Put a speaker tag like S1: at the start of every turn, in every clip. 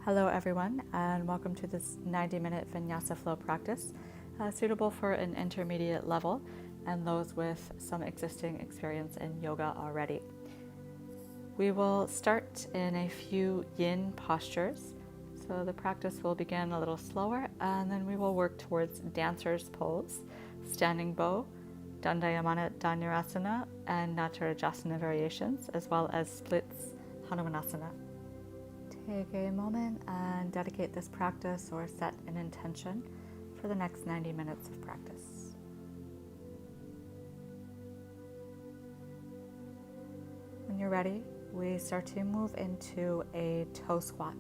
S1: Hello everyone, and welcome to this 90-minute Vinyasa flow practice, suitable for an intermediate level and those with some existing experience in yoga already. We will start in a few yin postures, so the practice will begin a little slower, and then we will work towards dancer's pose, standing bow, dandayamana dhanurasana, and natarajasana variations, as well as splits hanumanasana. Take a moment and dedicate this practice or set an intention for the next 90 minutes of practice. When you're ready, we start to move into a toe squat.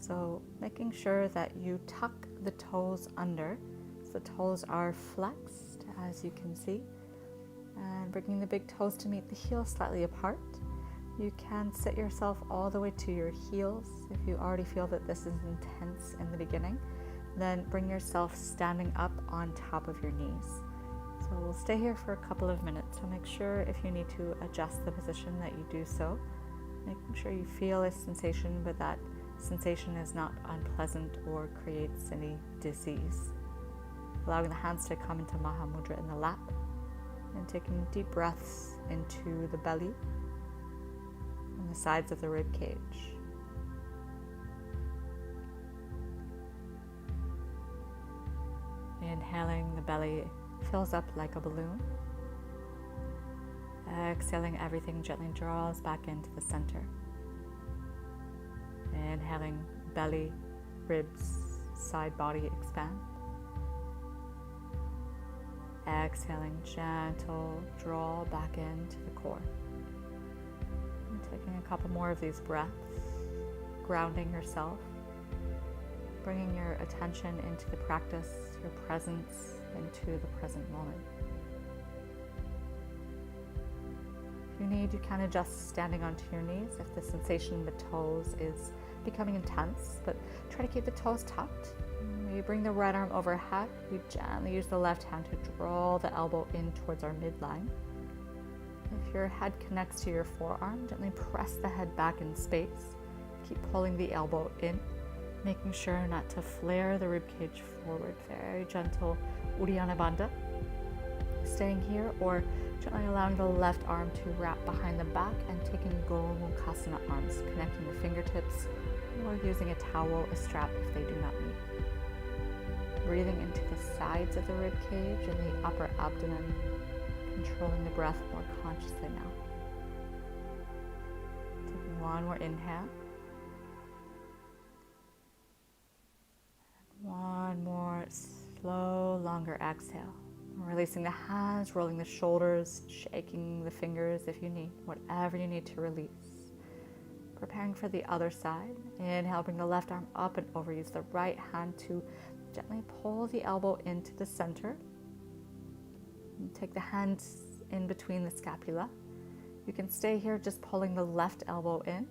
S1: So making sure that you tuck the toes under, so the toes are flexed, as you can see, and bringing the big toes to meet the heels slightly apart. You can sit yourself all the way to your heels. If you already feel that this is intense in the beginning, then bring yourself standing up on top of your knees. So we'll stay here for a couple of minutes, so make sure if you need to adjust the position that you do so. Making sure you feel a sensation, but that sensation is not unpleasant or creates any disease. Allowing the hands to come into Maha Mudra in the lap, and taking deep breaths into the belly and the sides of the rib cage. Inhaling, the belly fills up like a balloon. Exhaling, everything gently draws back into the center. Inhaling, belly, ribs, side body expand. Exhaling, gentle draw back into the core. And taking a couple more of these breaths, grounding yourself, bringing your attention into the practice, your presence into the present moment. If you need, you can adjust standing onto your knees if the sensation in the toes is becoming intense, but try to keep the toes tucked. You bring the right arm overhead. We gently use the left hand to draw the elbow in towards our midline. If your head connects to your forearm, gently press the head back in space. Keep pulling the elbow in, making sure not to flare the ribcage forward. Very gentle Uddiyana Bandha. Staying here, or gently allowing the left arm to wrap behind the back and taking Gomukhasana arms, connecting the fingertips, or using a towel, a strap if they do not meet. Breathing into the sides of the rib cage and the upper abdomen, controlling the breath more consciously now. Taking one more inhale. One more slow, longer exhale. Releasing the hands, rolling the shoulders, shaking the fingers if you need, whatever you need to release. Preparing for the other side. Inhale, bring the left arm up and over. Use the right hand to gently pull the elbow into the center. And take the hands in between the scapula. You can stay here just pulling the left elbow in.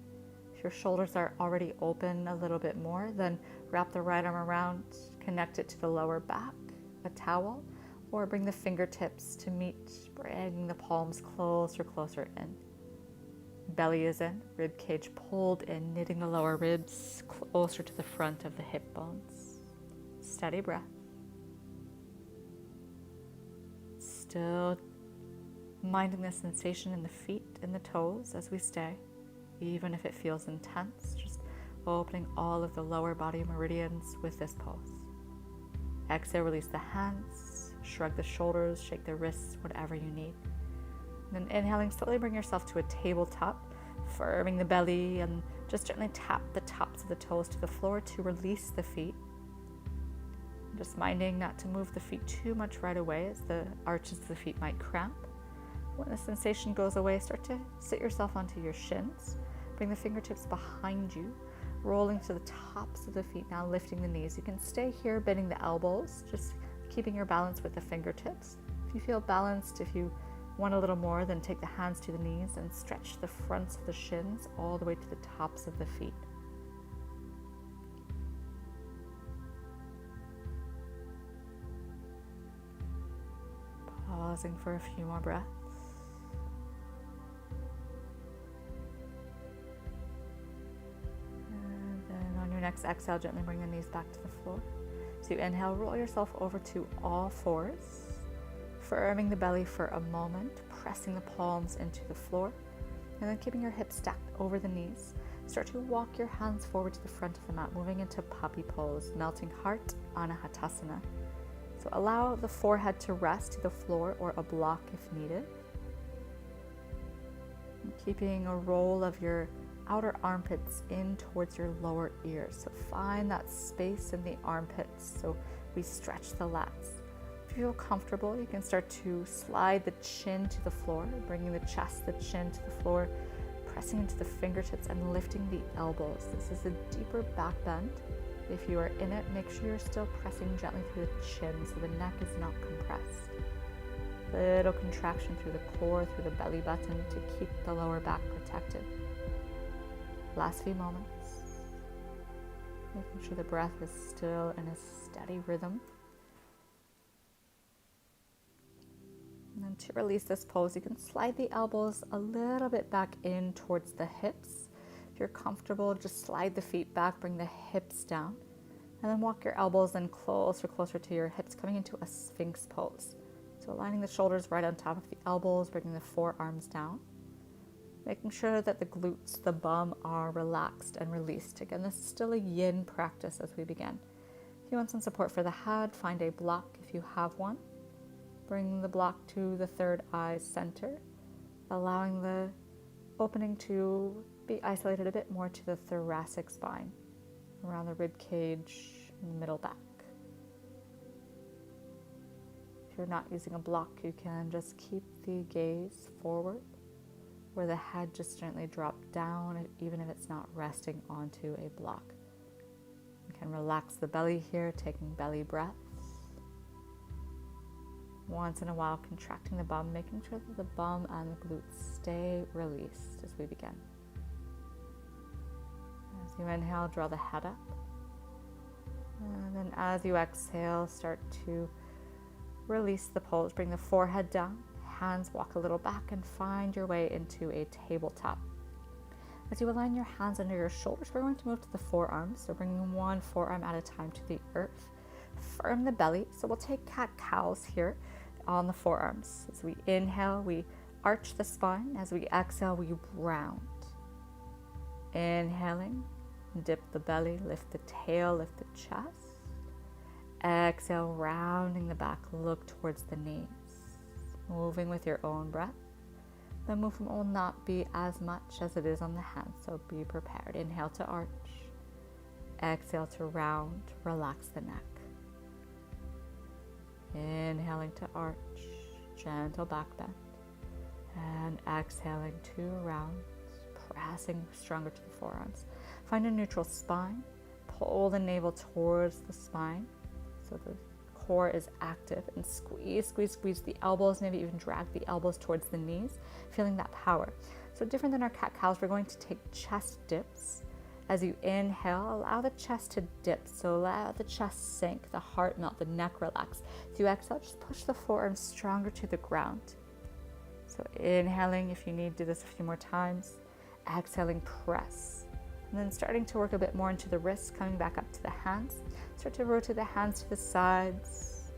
S1: If your shoulders are already open a little bit more, then wrap the right arm around, connect it to the lower back, a towel, or bring the fingertips to meet, bringing the palms closer in. Belly is in, rib cage pulled in, knitting the lower ribs closer to the front of the hip bones. Steady breath. Still minding the sensation in the feet and the toes as we stay, even if it feels intense, just opening all of the lower body meridians with this pose. Exhale, release the hands, shrug the shoulders, shake the wrists, whatever you need. And then inhaling, slowly bring yourself to a tabletop, firming the belly, and just gently tap the tops of the toes to the floor to release the feet. Just minding not to move the feet too much right away, as the arches of the feet might cramp. When the sensation goes away, start to sit yourself onto your shins. Bring the fingertips behind you, rolling to the tops of the feet, now lifting the knees. You can stay here, bending the elbows, just keeping your balance with the fingertips. If you feel balanced, if you want a little more, then take the hands to the knees and stretch the fronts of the shins all the way to the tops of the feet. Pausing for a few more breaths. next exhale, gently bring the knees back to the floor. So you inhale, roll yourself over to all fours, firming the belly for a moment, pressing the palms into the floor, and then keeping your hips stacked over the knees. Start to walk your hands forward to the front of the mat, moving into puppy pose, melting heart, anahatasana. So allow the forehead to rest to the floor or a block if needed. And keeping a roll of your outer armpits in towards your lower ears. So find that space in the armpits so we stretch the lats. If you feel comfortable, you can start to slide the chin to the floor, bringing the chest, the chin to the floor, pressing into the fingertips and lifting the elbows. This is a deeper back bend. If you are in it, make sure you're still pressing gently through the chin so the neck is not compressed. Little contraction through the core, through the belly button to keep the lower back protected. Last few moments. Making sure the breath is still in a steady rhythm. And then to release this pose, you can slide the elbows a little bit back in towards the hips. If you're comfortable, just slide the feet back, bring the hips down, and then walk your elbows in closer to your hips, coming into a sphinx pose. So aligning the shoulders right on top of the elbows, bringing the forearms down, making sure that the glutes, the bum are relaxed and released. Again, this is still a yin practice as we begin. If you want some support for the head, find a block if you have one. Bring the block to the third eye center, allowing the opening to be isolated a bit more to the thoracic spine, around the rib cage and middle back. If you're not using a block, you can just keep the gaze forward, where the head just gently drop down, even if it's not resting onto a block. You can relax the belly here, taking belly breaths. Once in a while, contracting the bum, making sure that the bum and the glutes stay released as we begin. As you inhale, draw the head up. And then as you exhale, start to release the pose. Bring the forehead down, hands walk a little back, and find your way into a tabletop. As you align your hands under your shoulders, we're going to move to the forearms. So bringing one forearm at a time to the earth. Firm the belly. So we'll take cat-cows here on the forearms. As we inhale, we arch the spine. As we exhale, we round. Inhaling, dip the belly, lift the tail, lift the chest. Exhale, rounding the back, look towards the knees. Moving with your own breath. The movement will not be as much as it is on the hands, so be prepared. Inhale to arch. Exhale to round, relax the neck. Inhaling to arch, gentle back bend. And exhaling to round, pressing stronger to the forearms. Find a neutral spine. Pull the navel towards the spine so the core is active, and squeeze the elbows, maybe even drag the elbows towards the knees, feeling that power. So different than our cat-cows, we're going to take chest dips. As you inhale, allow the chest to dip. So allow the chest sink, the heart melt, the neck relax. As you exhale, just push the forearms stronger to the ground. So inhaling, if you need, do this a few more times. Exhaling, press. And then starting to work a bit more into the wrists, coming back up to the hands. Start to rotate the hands to the sides.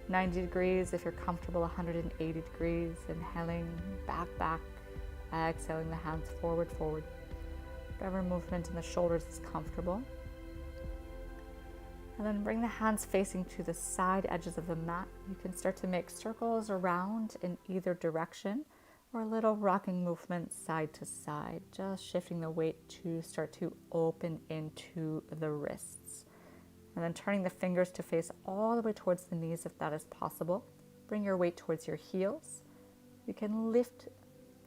S1: 90 degrees if you're comfortable, 180 degrees. Inhaling, back. Exhaling the hands forward. Whatever movement in the shoulders is comfortable. And then bring the hands facing to the side edges of the mat. You can start to make circles around in either direction, or little rocking movements side to side, just shifting the weight to start to open into the wrists. And then turning the fingers to face all the way towards the knees if that is possible. Bring your weight towards your heels. You can lift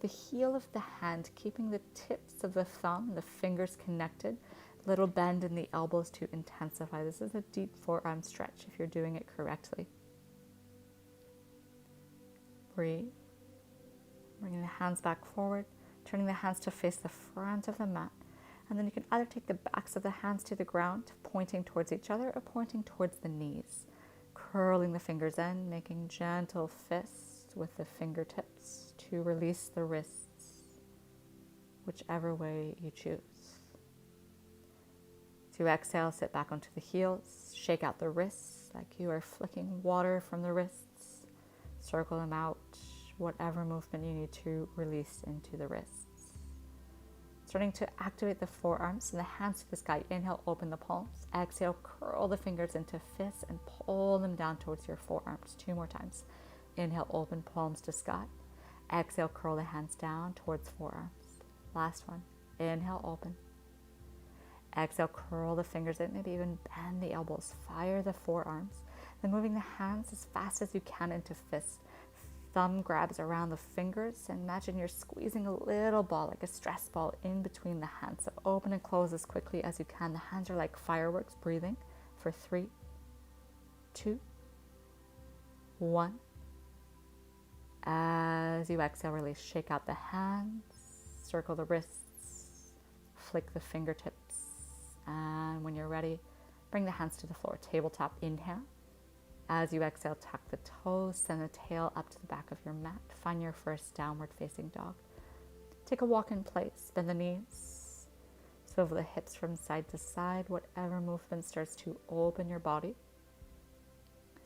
S1: the heel of the hand, keeping the tips of the thumb, the fingers connected. Little bend in the elbows to intensify. This is a deep forearm stretch if you're doing it correctly. Breathe. Bringing the hands back forward, turning the hands to face the front of the mat. And then you can either take the backs of the hands to the ground, pointing towards each other, or pointing towards the knees. Curling the fingers in, making gentle fists with the fingertips to release the wrists, whichever way you choose. As you exhale, sit back onto the heels, shake out the wrists like you are flicking water from the wrists. Circle them out, whatever movement you need to release into the wrists. Starting to activate the forearms and the hands to the sky. Inhale, open the palms. Exhale, curl the fingers into fists and pull them down towards your forearms. 2 more times. Inhale, open palms to sky. Exhale, curl the hands down towards forearms. Last one. Inhale, open. Exhale, curl the fingers in, maybe even bend the elbows. Fire the forearms. Then moving the hands as fast as you can into fists. Thumb grabs around the fingers and imagine you're squeezing a little ball, like a stress ball, in between the hands. So open and close as quickly as you can. The hands are like fireworks, breathing for 3, 2, 1. As you exhale, release. Shake out the hands, circle the wrists, flick the fingertips. And when you're ready, bring the hands to the floor. Tabletop, inhale. As you exhale, tuck the toes, send the tail up to the back of your mat. Find your first downward facing dog. Take a walk in place, bend the knees, swivel the hips from side to side. Whatever movement starts to open your body.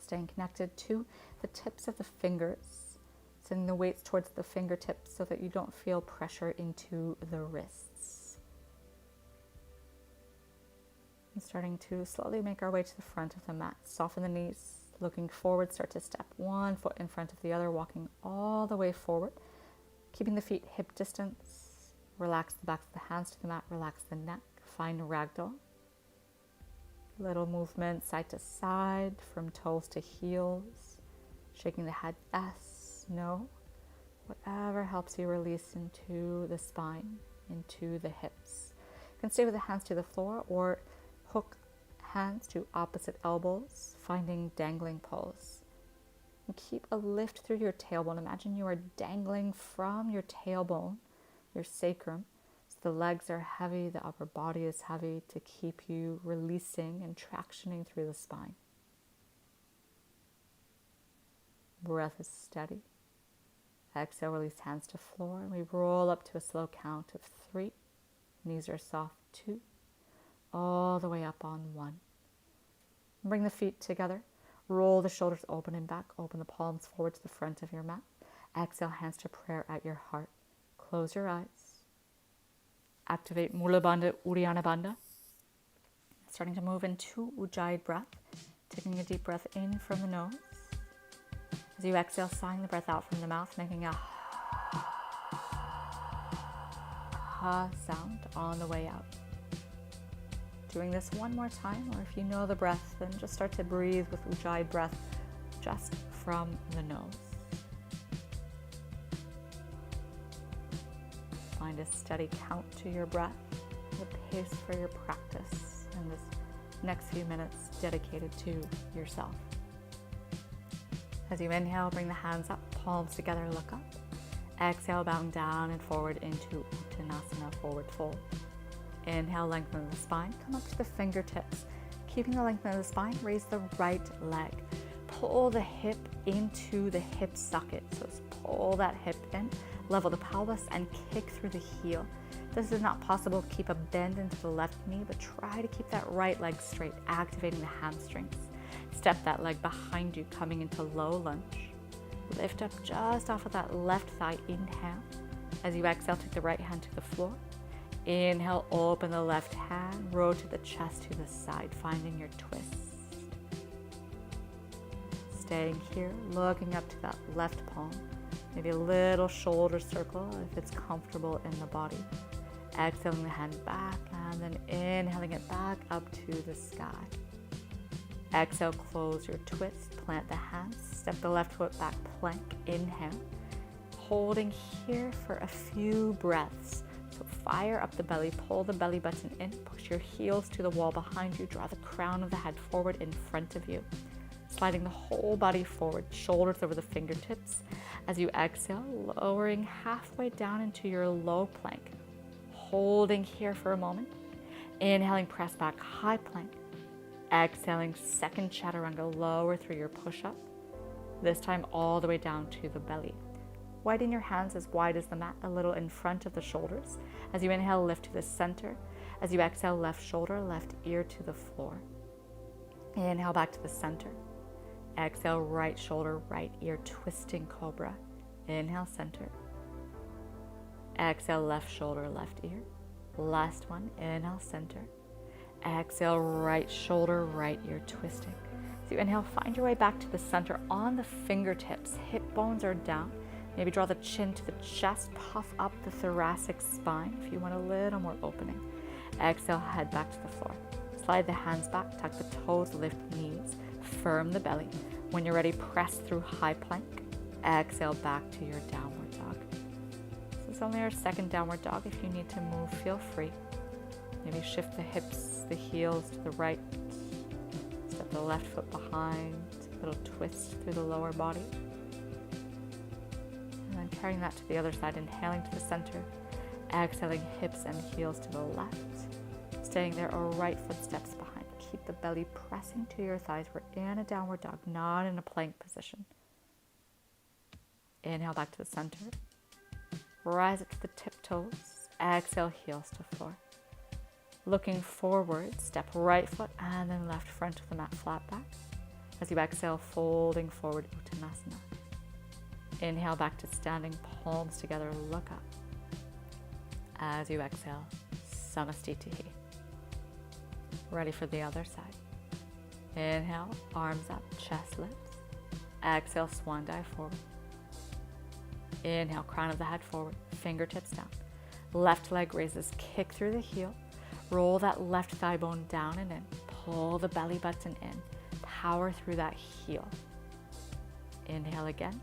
S1: Staying connected to the tips of the fingers, sending the weights towards the fingertips so that you don't feel pressure into the wrists. And starting to slowly make our way to the front of the mat. Soften the knees. Looking forward, start to step 1 foot in front of the other, walking all the way forward, keeping the feet hip distance. Relax the backs of the hands to the mat, relax the neck, find ragdoll. Little movement side to side, from toes to heels, shaking the head yes, no, whatever helps you release into the spine, into the hips. You can stay with the hands to the floor or hook hands to opposite elbows, finding dangling pose. And keep a lift through your tailbone. Imagine you are dangling from your tailbone, your sacrum. So the legs are heavy, the upper body is heavy to keep you releasing and tractioning through the spine. Breath is steady. Exhale, release hands to floor. And we roll up to a slow count of 3. Knees are soft, 2. All the way up on 1. Bring the feet together. Roll the shoulders open and back. Open the palms forward to the front of your mat. Exhale, hands to prayer at your heart. Close your eyes. Activate Mula Bandha, Uddiyana Bandha. Starting to move into Ujjayi breath. Taking a deep breath in from the nose. As you exhale, sighing the breath out from the mouth, making a ha sound on the way out. Doing this one more time, or if you know the breath, then just start to breathe with Ujjayi breath just from the nose. Find a steady count to your breath, the pace for your practice, and this next few minutes dedicated to yourself. As you inhale, bring the hands up, palms together, look up. Exhale, bowing down and forward into Uttanasana, forward fold. Inhale, lengthen the spine, come up to the fingertips. Keeping the length of the spine, raise the right leg. Pull the hip into the hip socket. So pull that hip in, level the pelvis, and kick through the heel. This is not possible to keep a bend into the left knee, but try to keep that right leg straight, activating the hamstrings. Step that leg behind you, coming into low lunge. Lift up just off of that left thigh, inhale. As you exhale, take the right hand to the floor. Inhale, open the left hand, rotate the chest to the side, finding your twist. Staying here, looking up to that left palm. Maybe a little shoulder circle if it's comfortable in the body. Exhaling the hand back and then inhaling it back up to the sky. Exhale, close your twist, plant the hands, step the left foot back, plank, inhale. Holding here for a few breaths. So fire up the belly, pull the belly button in, push your heels to the wall behind you, draw the crown of the head forward in front of you. Sliding the whole body forward, shoulders over the fingertips. As you exhale, lowering halfway down into your low plank. Holding here for a moment. Inhaling, press back, high plank. Exhaling, second chaturanga, lower through your push-up. This time all the way down to the belly. Widen your hands as wide as the mat, a little in front of the shoulders. As you inhale, lift to the center. As you exhale, left shoulder, left ear to the floor. Inhale back to the center. Exhale, right shoulder, right ear, twisting cobra. Inhale, center. Exhale, left shoulder, left ear. Last one, inhale, center. Exhale, right shoulder, right ear, twisting. So you inhale, find your way back to the center on the fingertips. Hip bones are down. Maybe draw the chin to the chest, puff up the thoracic spine if you want a little more opening. Exhale, head back to the floor. Slide the hands back, tuck the toes, lift knees, firm the belly. When you're ready, press through high plank. Exhale, back to your downward dog. This is only our second downward dog. If you need to move, feel free. Maybe shift the hips, the heels to the right. Step the left foot behind, a little twist through the lower body. And then carrying that to the other side, inhaling to the center. Exhaling, hips and heels to the left. Staying there, or right foot steps behind. Keep the belly pressing to your thighs. We're in a downward dog, not in a plank position. Inhale back to the center. Rise up to the tiptoes. Exhale, heels to floor. Looking forward, step right foot and then left front to the mat, flat back. As you exhale, folding forward, Uttanasana. Inhale back to standing, palms together, look up. As you exhale, Samastitihi. Ready for the other side. Inhale, arms up, chest lifts. Exhale, swan dive forward. Inhale, crown of the head forward, fingertips down. Left leg raises, kick through the heel. Roll that left thigh bone down and in. Pull the belly button in. Power through that heel. Inhale again.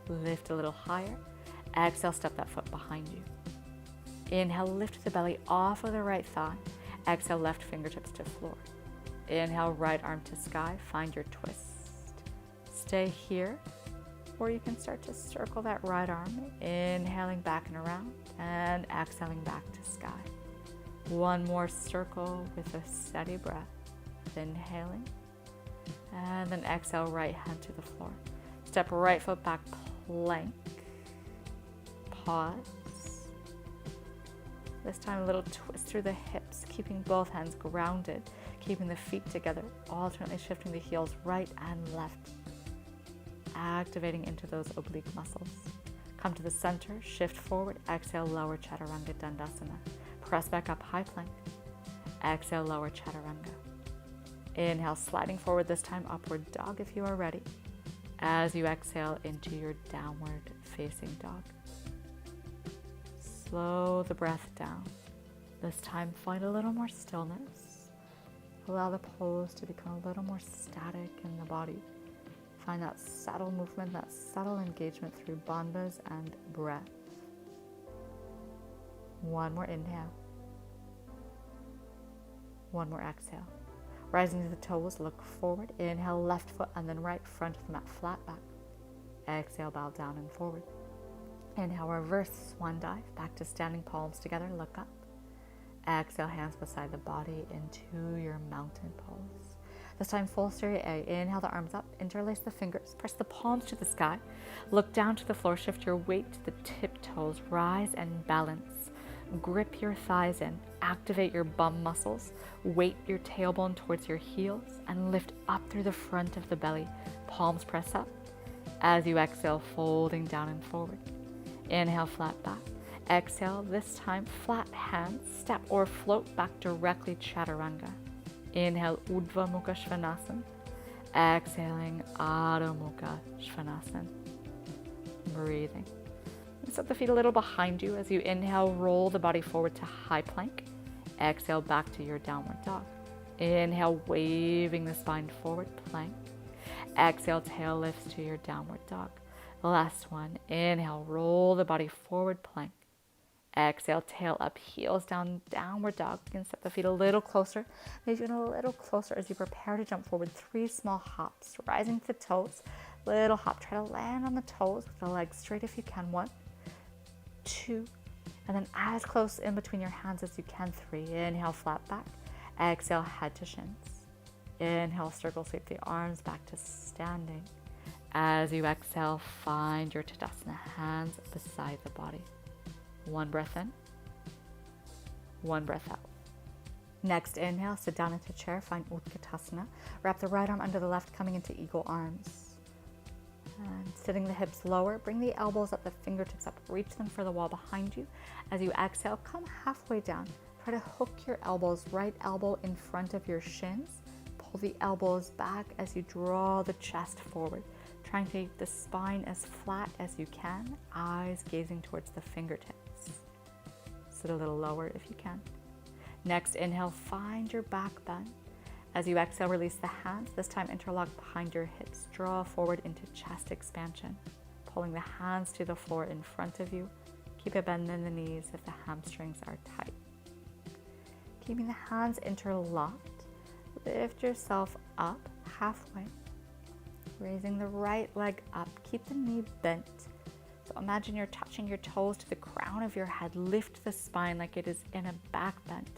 S1: Lift a little higher. Exhale, step that foot behind you. Inhale, lift the belly off of the right thigh. Exhale, left fingertips to floor. Inhale, right arm to sky. Find your twist. Stay here, or you can start to circle that right arm. Inhaling back and around, and exhaling back to sky. One more circle with a steady breath. Inhaling, and then exhale, right hand to the floor. Step right foot back, plank. Pause. This time a little twist through the hips, keeping both hands grounded, keeping the feet together, alternately shifting the heels right and left, activating into those oblique muscles. Come to the center, shift forward, exhale, lower chaturanga dandasana. Press back up, high plank. Exhale, lower chaturanga. Inhale, sliding forward, this time upward dog if you are ready. As you exhale into your downward facing dog. Slow the breath down. This time find a little more stillness. Allow the pose to become a little more static in the body. Find that subtle movement, that subtle engagement through bandhas and breath. One more inhale. One more exhale. Rising to the toes, look forward. Inhale, left foot and then right, front of the mat, flat back. Exhale, bow down and forward. Inhale, reverse swan dive, back to standing, palms together, look up. Exhale, hands beside the body into your mountain pose. This time, full stereo A. Inhale the arms up, interlace the fingers, press the palms to the sky, look down to the floor, shift your weight to the tiptoes, rise and balance. Grip your thighs in, activate your bum muscles, weight your tailbone towards your heels, and lift up through the front of the belly. Palms press up. As you exhale, folding down and forward. Inhale, flat back. Exhale, this time flat hands, step or float back directly chaturanga. Inhale, Urdhva Mukha Svanasana. Exhaling, Adho Mukha Svanasana. Breathing. Set the feet a little behind you. As you inhale, roll the body forward to high plank. Exhale, back to your downward dog. Inhale, waving the spine forward, plank. Exhale, tail lifts to your downward dog. Last one. Inhale, roll the body forward, plank. Exhale, tail up, heels down, downward dog. You can set the feet a little closer, maybe even a little closer as you prepare to jump forward. 3 small hops, rising to the toes. Little hop, try to land on the toes with the legs straight if you can. 1, 2, and then as close in between your hands as you can. 3. Inhale, flat back. Exhale, head to shins. Inhale, circle sweep the arms back to standing. As you exhale, find your Tadasana, hands beside the body. 1 breath in, 1 breath out. Next, inhale, sit down into chair, find Utkatasana. Wrap the right arm under the left, coming into eagle arms. And sitting the hips lower, bring the elbows up, the fingertips up, reach them for the wall behind you. As you exhale, come halfway down. Try to hook your elbows, right elbow in front of your shins. Pull the elbows back as you draw the chest forward. Trying to keep the spine as flat as you can, eyes gazing towards the fingertips. Sit a little lower if you can. Next, inhale, find your back bend. As you exhale, release the hands. This time, interlock behind your hips. Draw forward into chest expansion. Pulling the hands to the floor in front of you. Keep a bend in the knees if the hamstrings are tight. Keeping the hands interlocked, lift yourself up halfway. Raising the right leg up. Keep the knee bent. So imagine you're touching your toes to the crown of your head. Lift the spine like it is in a back bend.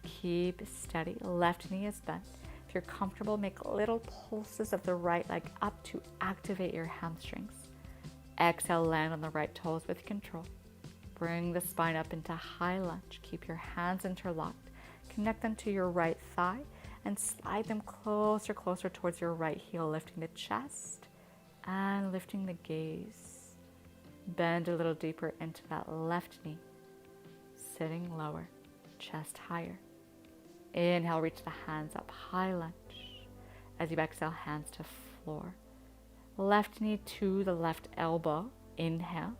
S1: Keep steady. Left knee is bent. If you're comfortable, make little pulses of the right leg up to activate your hamstrings. Exhale, land on the right toes with control. Bring the spine up into high lunge. Keep your hands interlocked. Connect them to your right thigh and slide them closer towards your right heel, lifting the chest and lifting the gaze. Bend a little deeper into that left knee. Sitting lower, chest higher. Inhale, reach the hands up, high lunge. As you exhale, hands to floor. Left knee to the left elbow. Inhale,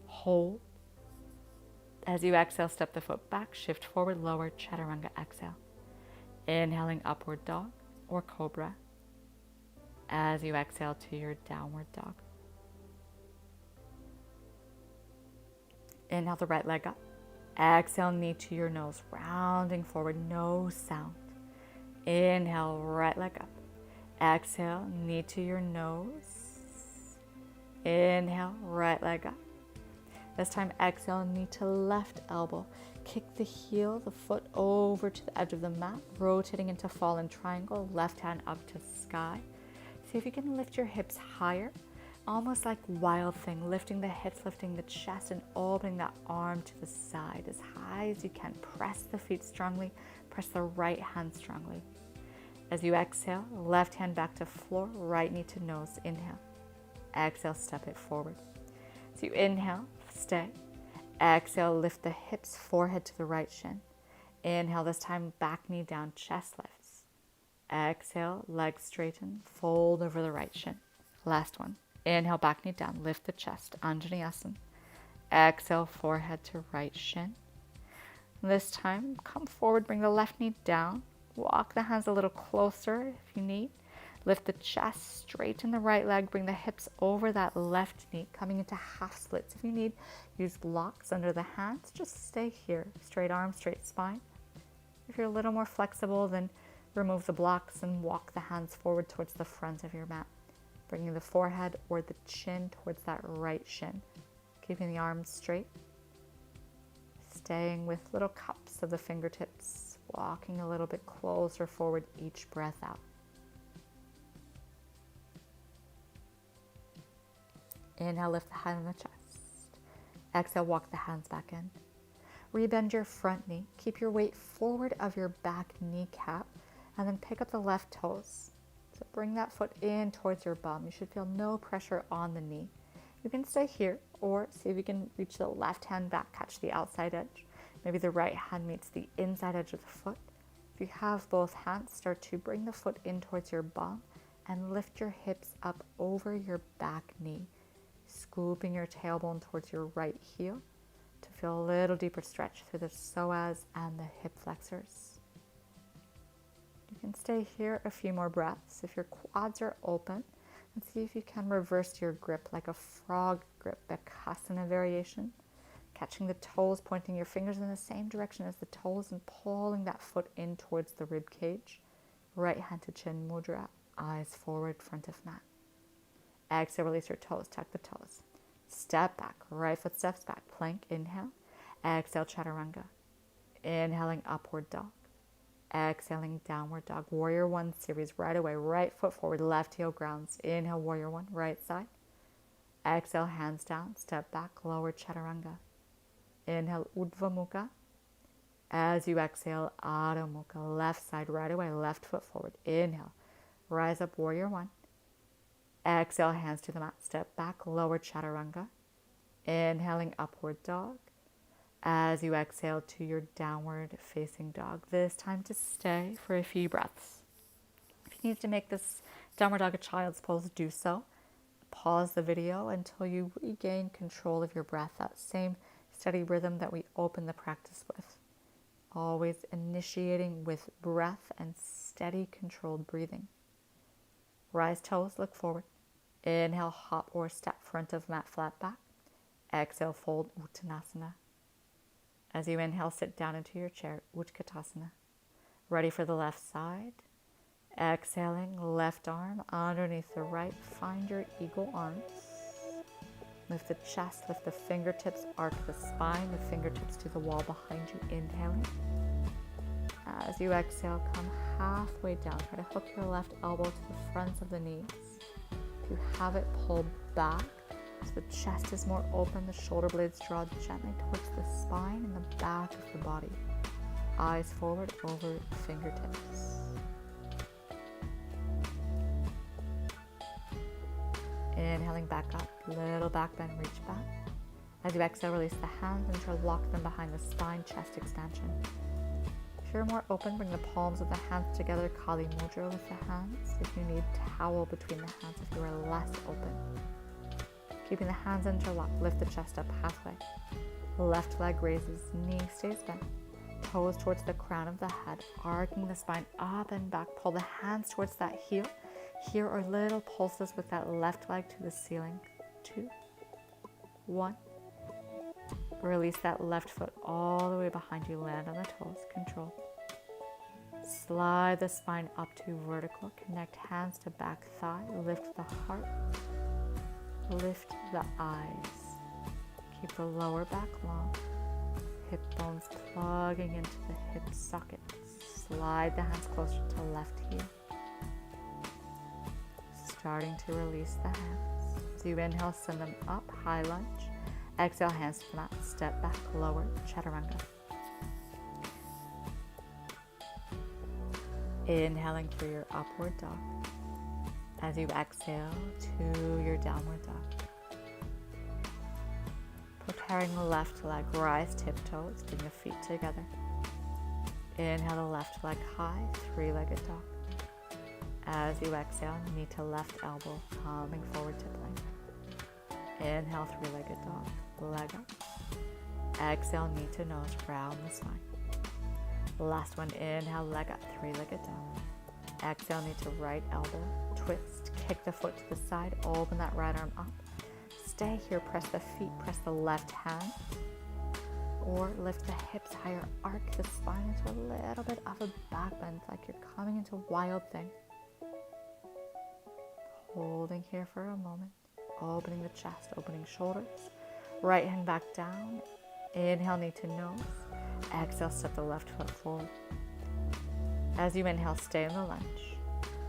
S1: hold. As you exhale, step the foot back, shift forward, lower, chaturanga, exhale. Inhaling, upward dog or cobra. As you exhale to your downward dog. Inhale the right leg up. Exhale, knee to your nose, rounding forward, no sound. Inhale, right leg up. Exhale, knee to your nose. Inhale, right leg up. This time, exhale, knee to left elbow. Kick the heel, the foot over to the edge of the mat, rotating into fallen triangle, left hand up to sky. See if you can lift your hips higher, almost like wild thing, lifting the hips, lifting the chest, and opening that arm to the side as high as you can. Press the feet strongly, press the right hand strongly. As you exhale, left hand back to floor, right knee to nose, inhale. Exhale, step it forward. So you inhale, stay. Exhale, lift the hips, forehead to the right shin. Inhale, this time back knee down, chest lifts. Exhale, legs straighten, fold over the right shin. Last one. Inhale, back knee down, lift the chest, Anjaneyasana. Exhale, forehead to right shin. This time, come forward, bring the left knee down. Walk the hands a little closer if you need. Lift the chest, straighten the right leg, bring the hips over that left knee, coming into half splits. If you need, use blocks under the hands. Just stay here. Straight arm, straight spine. If you're a little more flexible, then remove the blocks and walk the hands forward towards the front of your mat, bringing the forehead or the chin towards that right shin. Keeping the arms straight. Staying with little cups of the fingertips, walking a little bit closer forward each breath out. Inhale, lift the head and the chest. Exhale, walk the hands back in. Rebend your front knee. Keep your weight forward of your back kneecap and then pick up the left toes. So bring that foot in towards your bum. You should feel no pressure on the knee. You can stay here or see if you can reach the left hand back, catch the outside edge. Maybe the right hand meets the inside edge of the foot. If you have both hands, start to bring the foot in towards your bum and lift your hips up over your back knee, scooping your tailbone towards your right heel to feel a little deeper stretch through the psoas and the hip flexors. You can stay here a few more breaths. If your quads are open, and see if you can reverse your grip like a frog grip, Bakasana variation. Catching the toes, pointing your fingers in the same direction as the toes and pulling that foot in towards the rib cage. Right hand to chin mudra, eyes forward, front of mat. Exhale, release your toes, tuck the toes. Step back, right foot steps back, plank, inhale. Exhale, chaturanga. Inhaling, upward dog. Exhaling, downward dog. Warrior one series right away. Right foot forward, left heel grounds. Inhale, warrior one, right side. Exhale, hands down, step back, lower chaturanga. Inhale, Urdhva Mukha. As you exhale, Adho Mukha, left side right away, left foot forward. Inhale, rise up, warrior one. Exhale, hands to the mat, step back, lower chaturanga. Inhaling, upward dog. As you exhale to your downward facing dog, this time to stay for a few breaths. If you need to make this downward dog a child's pose, do so. Pause the video until you regain control of your breath, that same steady rhythm that we open the practice with. Always initiating with breath and steady, controlled breathing. Rise toes, look forward. Inhale, hop or step front of mat, flat back. Exhale, fold, Uttanasana. As you inhale, sit down into your chair, Utkatasana. Ready for the left side. Exhaling, left arm underneath the right. Find your eagle arms. Lift the chest, lift the fingertips, arc the spine, the fingertips to the wall behind you. Inhaling. As you exhale, come halfway down. Try to hook your left elbow to the fronts of the knees. If you have it, pull back. So the chest is more open, the shoulder blades draw gently towards the spine and the back of the body. Eyes forward over fingertips. Inhaling back up, little back bend, reach back. As you exhale, release the hands and interlock them behind the spine, chest extension. If you're more open, bring the palms of the hands together, Kali Mudra with the hands. If you need towel between the hands, if you are less open. Keeping the hands interlocked, lift the chest up halfway. Left leg raises, knee stays bent. Toes towards the crown of the head, arcing the spine up and back. Pull the hands towards that heel. Here are little pulses with that left leg to the ceiling. 2, 1. Release that left foot all the way behind you. Land on the toes. Control. Slide the spine up to vertical. Connect hands to back thigh. Lift the heart. Lift the eyes. Keep the lower back long. Hip bones plugging into the hip sockets. Slide the hands closer to left heel. Starting to release the hands. As you inhale, send them up, high lunge. Exhale, hands to the mat, step back, lower, chaturanga. Inhaling for your upward dog. As you exhale to your downward dog. Preparing the left leg, rise tiptoes, bring the feet together. Inhale the left leg high, three-legged dog. As you exhale, knee to left elbow, coming forward to plank. Inhale, three-legged dog, leg up. Exhale, knee to nose, round the spine. Last one, inhale, leg up, three-legged dog. Exhale, knee to right elbow, twist, kick the foot to the side, open that right arm up. Stay here, press the feet, press the left hand. Or lift the hips higher, arc the spine into a little bit of a back bend, like you're coming into wild thing. Holding here for a moment, opening the chest, opening shoulders. Right hand back down. Inhale, knee to nose. Exhale, step the left foot forward. As you inhale, stay in the lunge.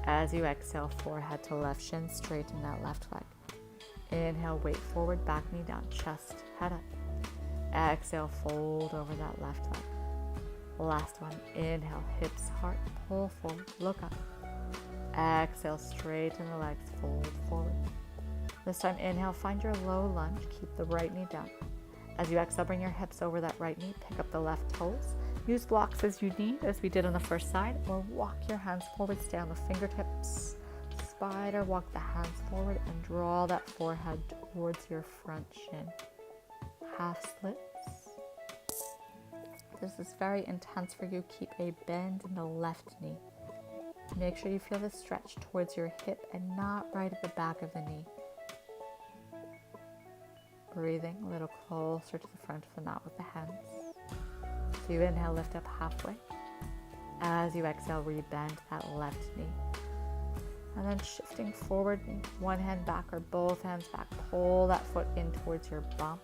S1: As you exhale, forehead to left, shin straighten that left leg. Inhale, weight forward, back knee down, chest, head up. Exhale, fold over that left leg. Last one, inhale, hips, heart, pull forward, look up. Exhale, straighten the legs, fold forward. This time, inhale, find your low lunge, keep the right knee down. As you exhale, bring your hips over that right knee, pick up the left toes. Use blocks as you need, as we did on the first side, or walk your hands forward, stay on the fingertips. Spider, walk the hands forward and draw that forehead towards your front shin. Half splits. This is very intense for you. Keep a bend in the left knee. Make sure you feel the stretch towards your hip and not right at the back of the knee. Breathing a little closer to the front of the mat with the hands. So you inhale, lift up halfway. As you exhale, rebend that left knee. And then shifting forward, one hand back or both hands back. Pull that foot in towards your bum.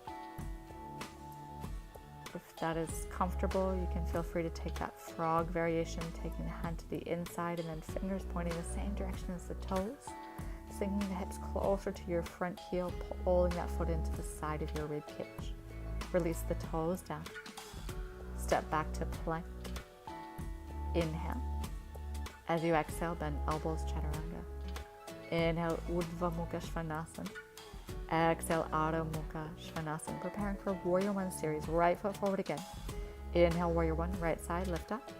S1: If that is comfortable, you can feel free to take that frog variation, taking the hand to the inside and then fingers pointing the same direction as the toes. Sinking the hips closer to your front heel, pulling that foot into the side of your rib cage. Release the toes down. step back to plank. Inhale. As you exhale, bend elbows, chaturanga. Inhale, Urdhva Mukha Svanasana. Exhale, Adho Mukha Svanasana. Preparing for Warrior One series. Right foot forward again. Inhale, Warrior One, right side, lift up.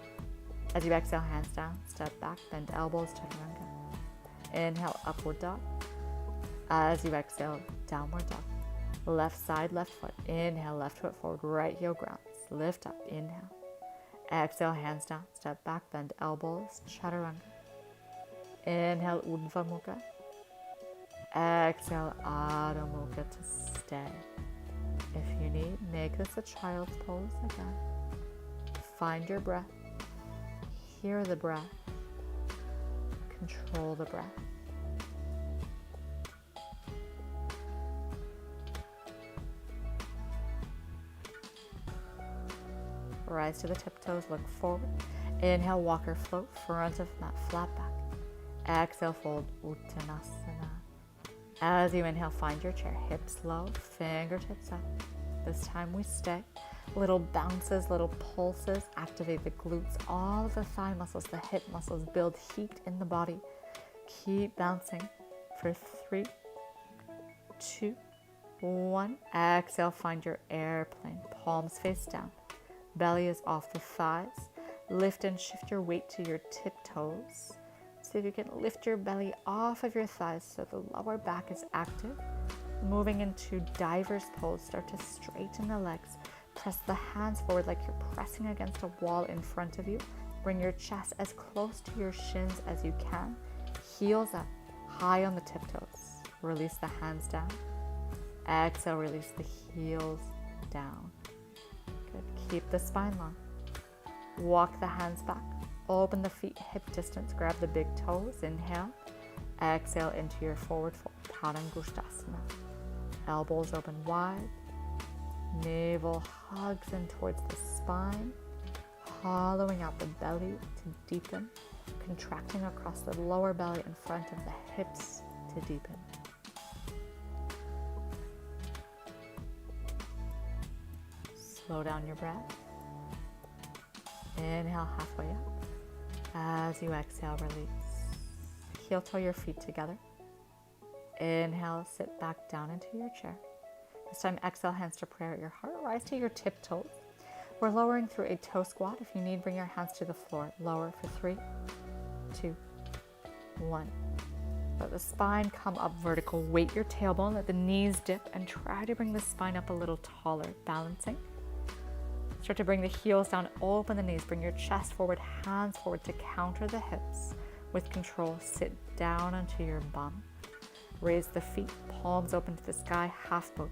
S1: As you exhale, hands down, step back, bend elbows, chaturanga. Inhale, upward dog. As you exhale, downward dog. Left side, left foot. Inhale, left foot forward, right heel grounds. Lift up, inhale. Exhale, hands down, step back, bend elbows, chaturanga. Inhale, Urdhva Mukha. Exhale, Adho Mukha to stay. If you need, make this a child's pose again. Find your breath. Hear the breath. Control the breath. Rise to the tiptoes, look forward. Inhale, walk or float, front of mat, flat back. Exhale, fold, Uttanasana. As you inhale, find your chair, hips low, fingertips up. This time we stay. Little bounces, little pulses, activate the glutes, all of the thigh muscles, the hip muscles, build heat in the body. Keep bouncing for 3, 2, 1. Exhale, find your airplane, palms face down. Belly is off the thighs. Lift and shift your weight to your tiptoes. See if you can lift your belly off of your thighs so the lower back is active. Moving into diver's pose, start to straighten the legs. Press the hands forward like you're pressing against a wall in front of you. Bring your chest as close to your shins as you can. Heels up, high on the tiptoes. Release the hands down. Exhale, release the heels down. Good. Keep the spine long. Walk the hands back. Open the feet hip distance. Grab the big toes. Inhale. Exhale into your forward fold. Padangusthasana. Elbows open wide. Navel hugs in towards the spine. Hollowing out the belly to deepen. Contracting across the lower belly in front of the hips to deepen. Slow down your breath. Inhale halfway up. As you exhale, release. Heel toe your feet together. Inhale, sit back down into your chair. This time, exhale, hands to prayer at your heart. Rise to your tiptoes. We're lowering through a toe squat. If you need, bring your hands to the floor. Lower for 3, 2, 1. Let the spine come up vertical. Weight your tailbone. Let the knees dip and try to bring the spine up a little taller. Balancing. Start to bring the heels down. Open the knees. Bring your chest forward, hands forward to counter the hips. With control, sit down onto your bum. Raise the feet, palms open to the sky, half boat.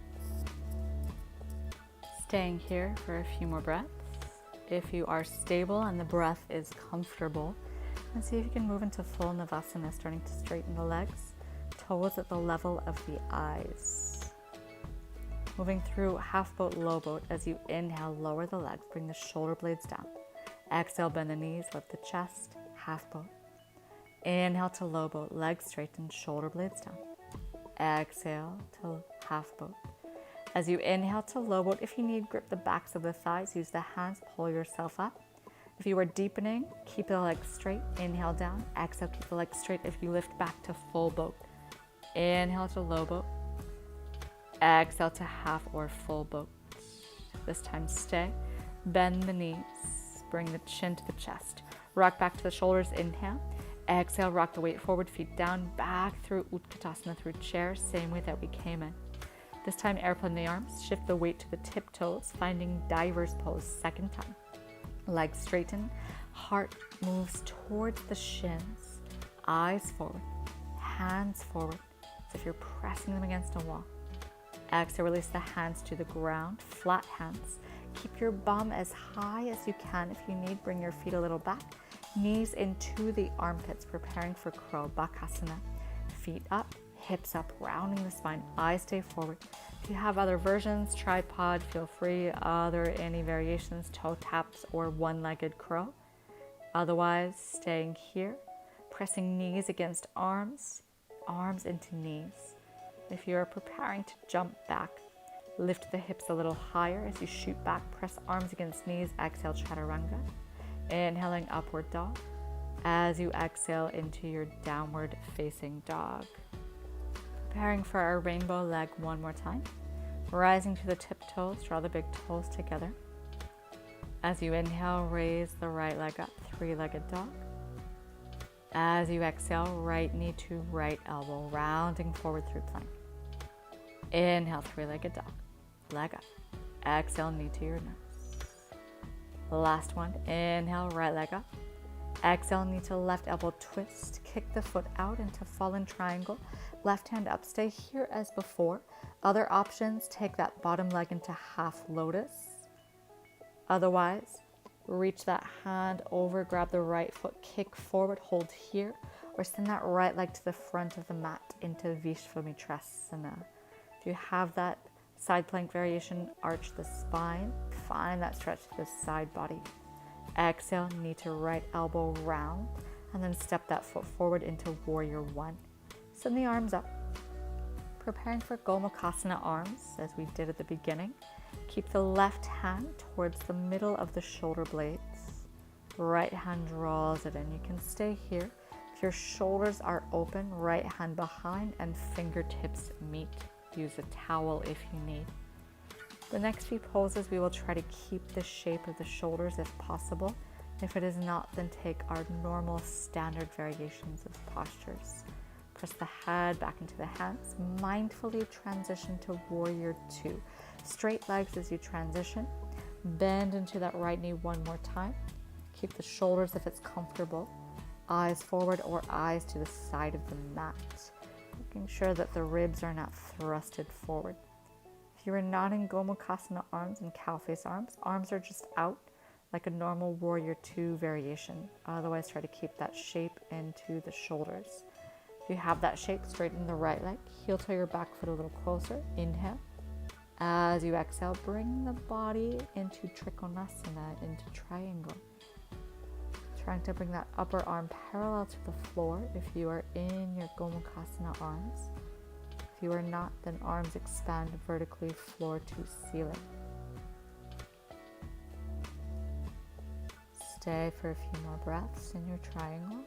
S1: Staying here for a few more breaths. If you are stable and the breath is comfortable, and see if you can move into full Navasana, starting to straighten the legs, toes at the level of the eyes. Moving through half boat, low boat. As you inhale, lower the legs, bring the shoulder blades down. Exhale, bend the knees, lift the chest, half boat. Inhale to low boat, legs straighten, shoulder blades down. Exhale to half boat. As you inhale to low boat, if you need, grip the backs of the thighs, use the hands, pull yourself up. If you are deepening, keep the legs straight, inhale down, exhale, keep the legs straight. If you lift back to full boat, inhale to low boat, exhale to half or full boat. This time stay, bend the knees, bring the chin to the chest, rock back to the shoulders, inhale. Exhale, rock the weight forward, feet down, back through Utkatasana, through chair, same way that we came in. This time, airplane the arms, shift the weight to the tiptoes, finding diver's pose, second time. Legs straighten, heart moves towards the shins, eyes forward, hands forward, as if you're pressing them against a wall. Exhale, release the hands to the ground, flat hands. Keep your bum as high as you can. If you need, bring your feet a little back. Knees into the armpits, preparing for crow, Bakasana. Feet up, hips up, rounding the spine, eyes stay forward. If you have other versions, tripod, feel free. Any variations, toe taps or one-legged crow. Otherwise, staying here, pressing knees against arms, arms into knees. If you're preparing to jump back, Lift the hips a little higher as you shoot back. Press arms against knees. Exhale, chaturanga. Inhaling, upward dog. As you exhale into your downward facing dog. Preparing for our rainbow leg one more time. Rising to the tiptoes, draw the big toes together. As you inhale, raise the right leg up, three-legged dog. As you exhale, right knee to right elbow, rounding forward through plank. Inhale, three-legged dog, leg up. Exhale, knee to your nose. Last one, inhale, right leg up. Exhale, knee to left elbow, twist. Kick the foot out into fallen triangle. Left hand up, stay here as before. Other options, take that bottom leg into half lotus. Otherwise, reach that hand over, grab the right foot, kick forward, hold here, or send that right leg to the front of the mat into Vishvamitrasana. If you have that side plank variation, arch the spine, find that stretch to the side body. Exhale, knee to right elbow round, and then step that foot forward into warrior one. Send the arms up. Preparing for Gomukhasana arms, as we did at the beginning. Keep the left hand towards the middle of the shoulder blades. Right hand draws it in. You can stay here. If your shoulders are open, right hand behind and fingertips meet. Use a towel if you need. The next few poses, we will try to keep the shape of the shoulders if possible. If it is not, then take our normal standard variations of postures. Press the head back into the hands. Mindfully transition to warrior two. Straight legs as you transition. Bend into that right knee one more time. Keep the shoulders if it's comfortable. Eyes forward or eyes to the side of the mat. Making sure that the ribs are not thrusted forward. If you are not in Gomukhasana arms and cow face arms, arms are just out like a normal warrior two variation. Otherwise, try to keep that shape into the shoulders. If you have that shape, straighten the right leg. Heel toe your back foot a little closer. Inhale. As you exhale, bring the body into Trikonasana, into triangle. Trying to bring that upper arm parallel to the floor if you are in your Gomukhasana arms. If you are not, then arms expand vertically floor to ceiling. Stay for a few more breaths in your triangle.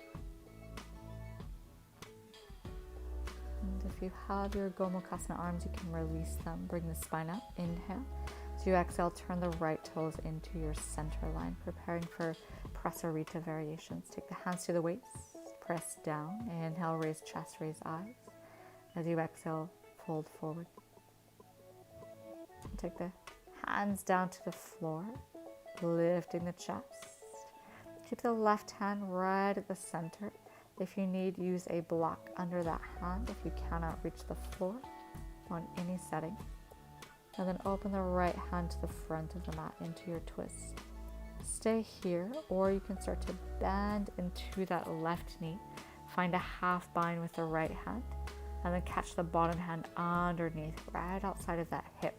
S1: And if you have your Gomukhasana arms, you can release them. Bring the spine up. Inhale. As you exhale, turn the right toes into your center line, preparing for Prasarita variations. Take the hands to the waist. Press down. Inhale, raise chest, raise eyes. As you exhale, fold forward. Take the hands down to the floor, lifting the chest. Keep the left hand right at the center. If you need, use a block under that hand if you cannot reach the floor on any setting. And then open the right hand to the front of the mat into your twist. Stay here, or you can start to bend into that left knee. Find a half bind with the right hand, and then catch the bottom hand underneath, right outside of that hip.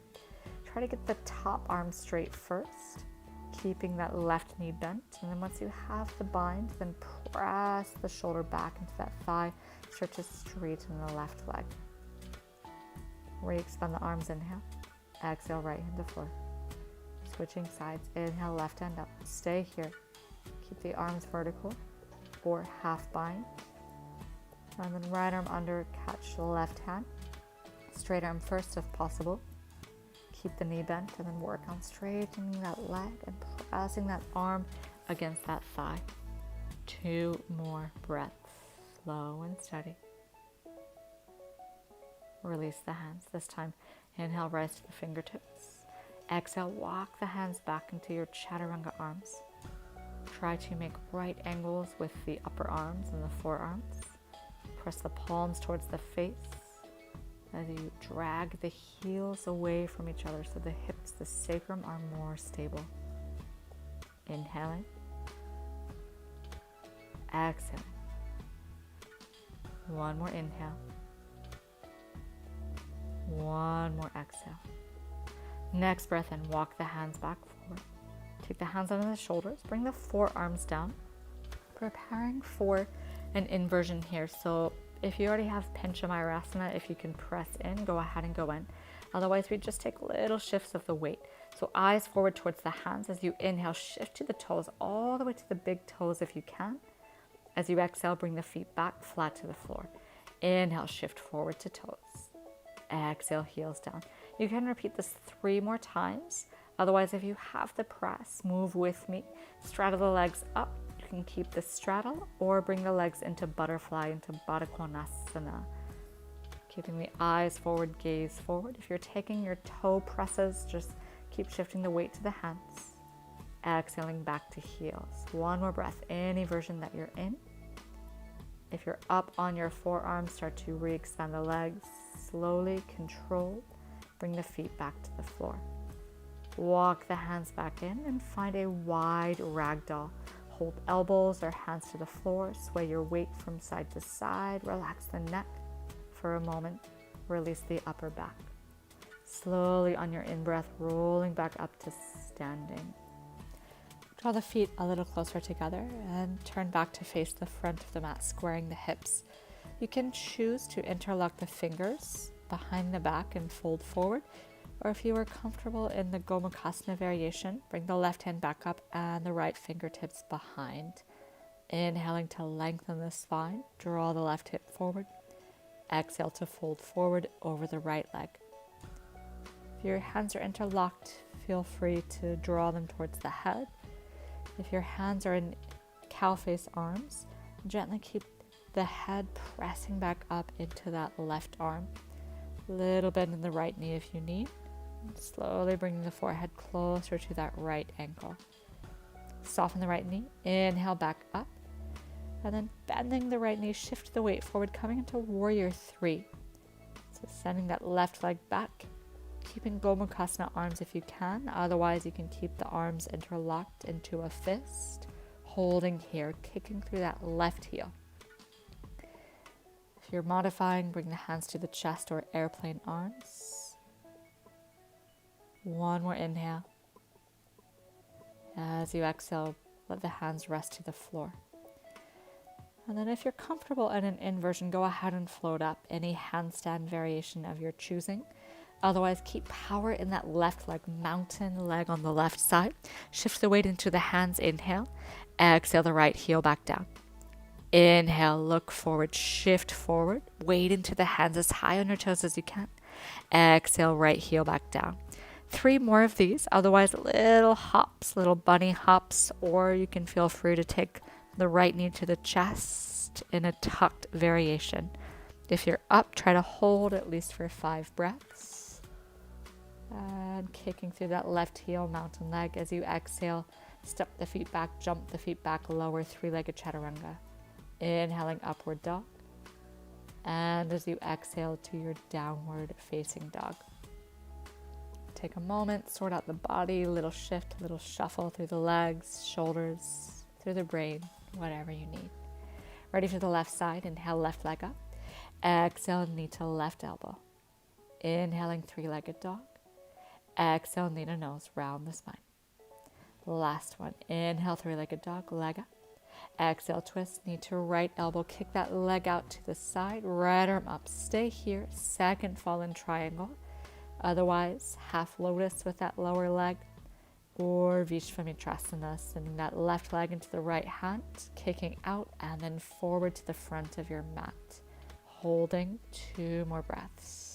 S1: Try to get the top arm straight first, keeping that left knee bent. And then once you have the bind, then press the shoulder back into that thigh. Start to straighten the left leg. Re-expand the arms, inhale. Exhale, right hand to floor. Switching sides, inhale, left hand up. Stay here. Keep the arms vertical or half bind. And then right arm under, catch the left hand. Straight arm first if possible. Keep the knee bent and then work on straightening that leg and pressing that arm against that thigh. 2 more breaths, slow and steady. Release the hands. This time, inhale, rise to the fingertips. Exhale, walk the hands back into your chaturanga arms. Try to make right angles with the upper arms and the forearms. Press the palms towards the face as you drag the heels away from each other so the hips, the sacrum are more stable. Inhaling. Exhaling. One more inhale. One more exhale. Next breath in, walk the hands back forward. Take the hands under the shoulders, bring the forearms down. Preparing for an inversion here. So if you already have pincha mayurasana, if you can press in, go ahead and go in. Otherwise, we just take little shifts of the weight. So eyes forward towards the hands. As you inhale, shift to the toes, all the way to the big toes if you can. As you exhale, bring the feet back flat to the floor. Inhale, shift forward to toes. Exhale, heels down. You can repeat this 3 more times. Otherwise, if you have the press, move with me. Straddle the legs up. You can keep the straddle or bring the legs into butterfly, into Baddha Konasana. Keeping the eyes forward, gaze forward. If you're taking your toe presses, just keep shifting the weight to the hands. Exhaling back to heels. 1 more breath, any version that you're in. If you're up on your forearms, start to re-expand the legs. Slowly, controlled, bring the feet back to the floor. Walk the hands back in and find a wide ragdoll. Hold elbows or hands to the floor. Sway your weight from side to side. Relax the neck for a moment. Release the upper back. Slowly on your in-breath, rolling back up to standing. Draw the feet a little closer together and turn back to face the front of the mat, squaring the hips. You can choose to interlock the fingers behind the back and fold forward, or if you are comfortable in the Gomukhasana variation, bring the left hand back up and the right fingertips behind. Inhaling to lengthen the spine, draw the left hip forward. Exhale to fold forward over the right leg. If your hands are interlocked, feel free to draw them towards the head. If your hands are in cow face arms, gently keep the head pressing back up into that left arm. Little bend in the right knee if you need. Slowly bringing the forehead closer to that right ankle. Soften the right knee, inhale back up. And then bending the right knee, shift the weight forward, coming into warrior 3. So sending that left leg back. Keeping Gomukhasana arms if you can. Otherwise, you can keep the arms interlocked into a fist. Holding here, kicking through that left heel. If you're modifying, bring the hands to the chest or airplane arms. 1 more inhale. As you exhale, let the hands rest to the floor. And then if you're comfortable in an inversion, go ahead and float up, any handstand variation of your choosing. Otherwise, keep power in that left leg, mountain leg on the left side. Shift the weight into the hands, inhale. Exhale the right heel back down. Inhale, look forward, shift forward. Weight into the hands as high on your toes as you can. Exhale, right heel back down. 3 more of these, otherwise little hops, little bunny hops, or you can feel free to take the right knee to the chest in a tucked variation. If you're up, try to hold at least for 5 breaths. And kicking through that left heel, mountain leg. As you exhale, step the feet back, jump the feet back, lower 3-legged chaturanga. Inhaling, upward dog. And as you exhale to your downward facing dog. Take a moment, sort out the body, little shift, little shuffle through the legs, shoulders, through the brain, whatever you need. Ready for the left side, inhale, left leg up. Exhale, knee to left elbow. Inhaling, 3-legged dog. Exhale, knee to nose, round the spine. Last one, inhale, 3-legged dog, leg up. Exhale, twist, knee to right elbow, kick that leg out to the side, right arm up. Stay here, second fallen triangle. Otherwise, half lotus with that lower leg, or Vishvamitrasana, sending that left leg into the right hand, kicking out and then forward to the front of your mat. Holding 2 more breaths.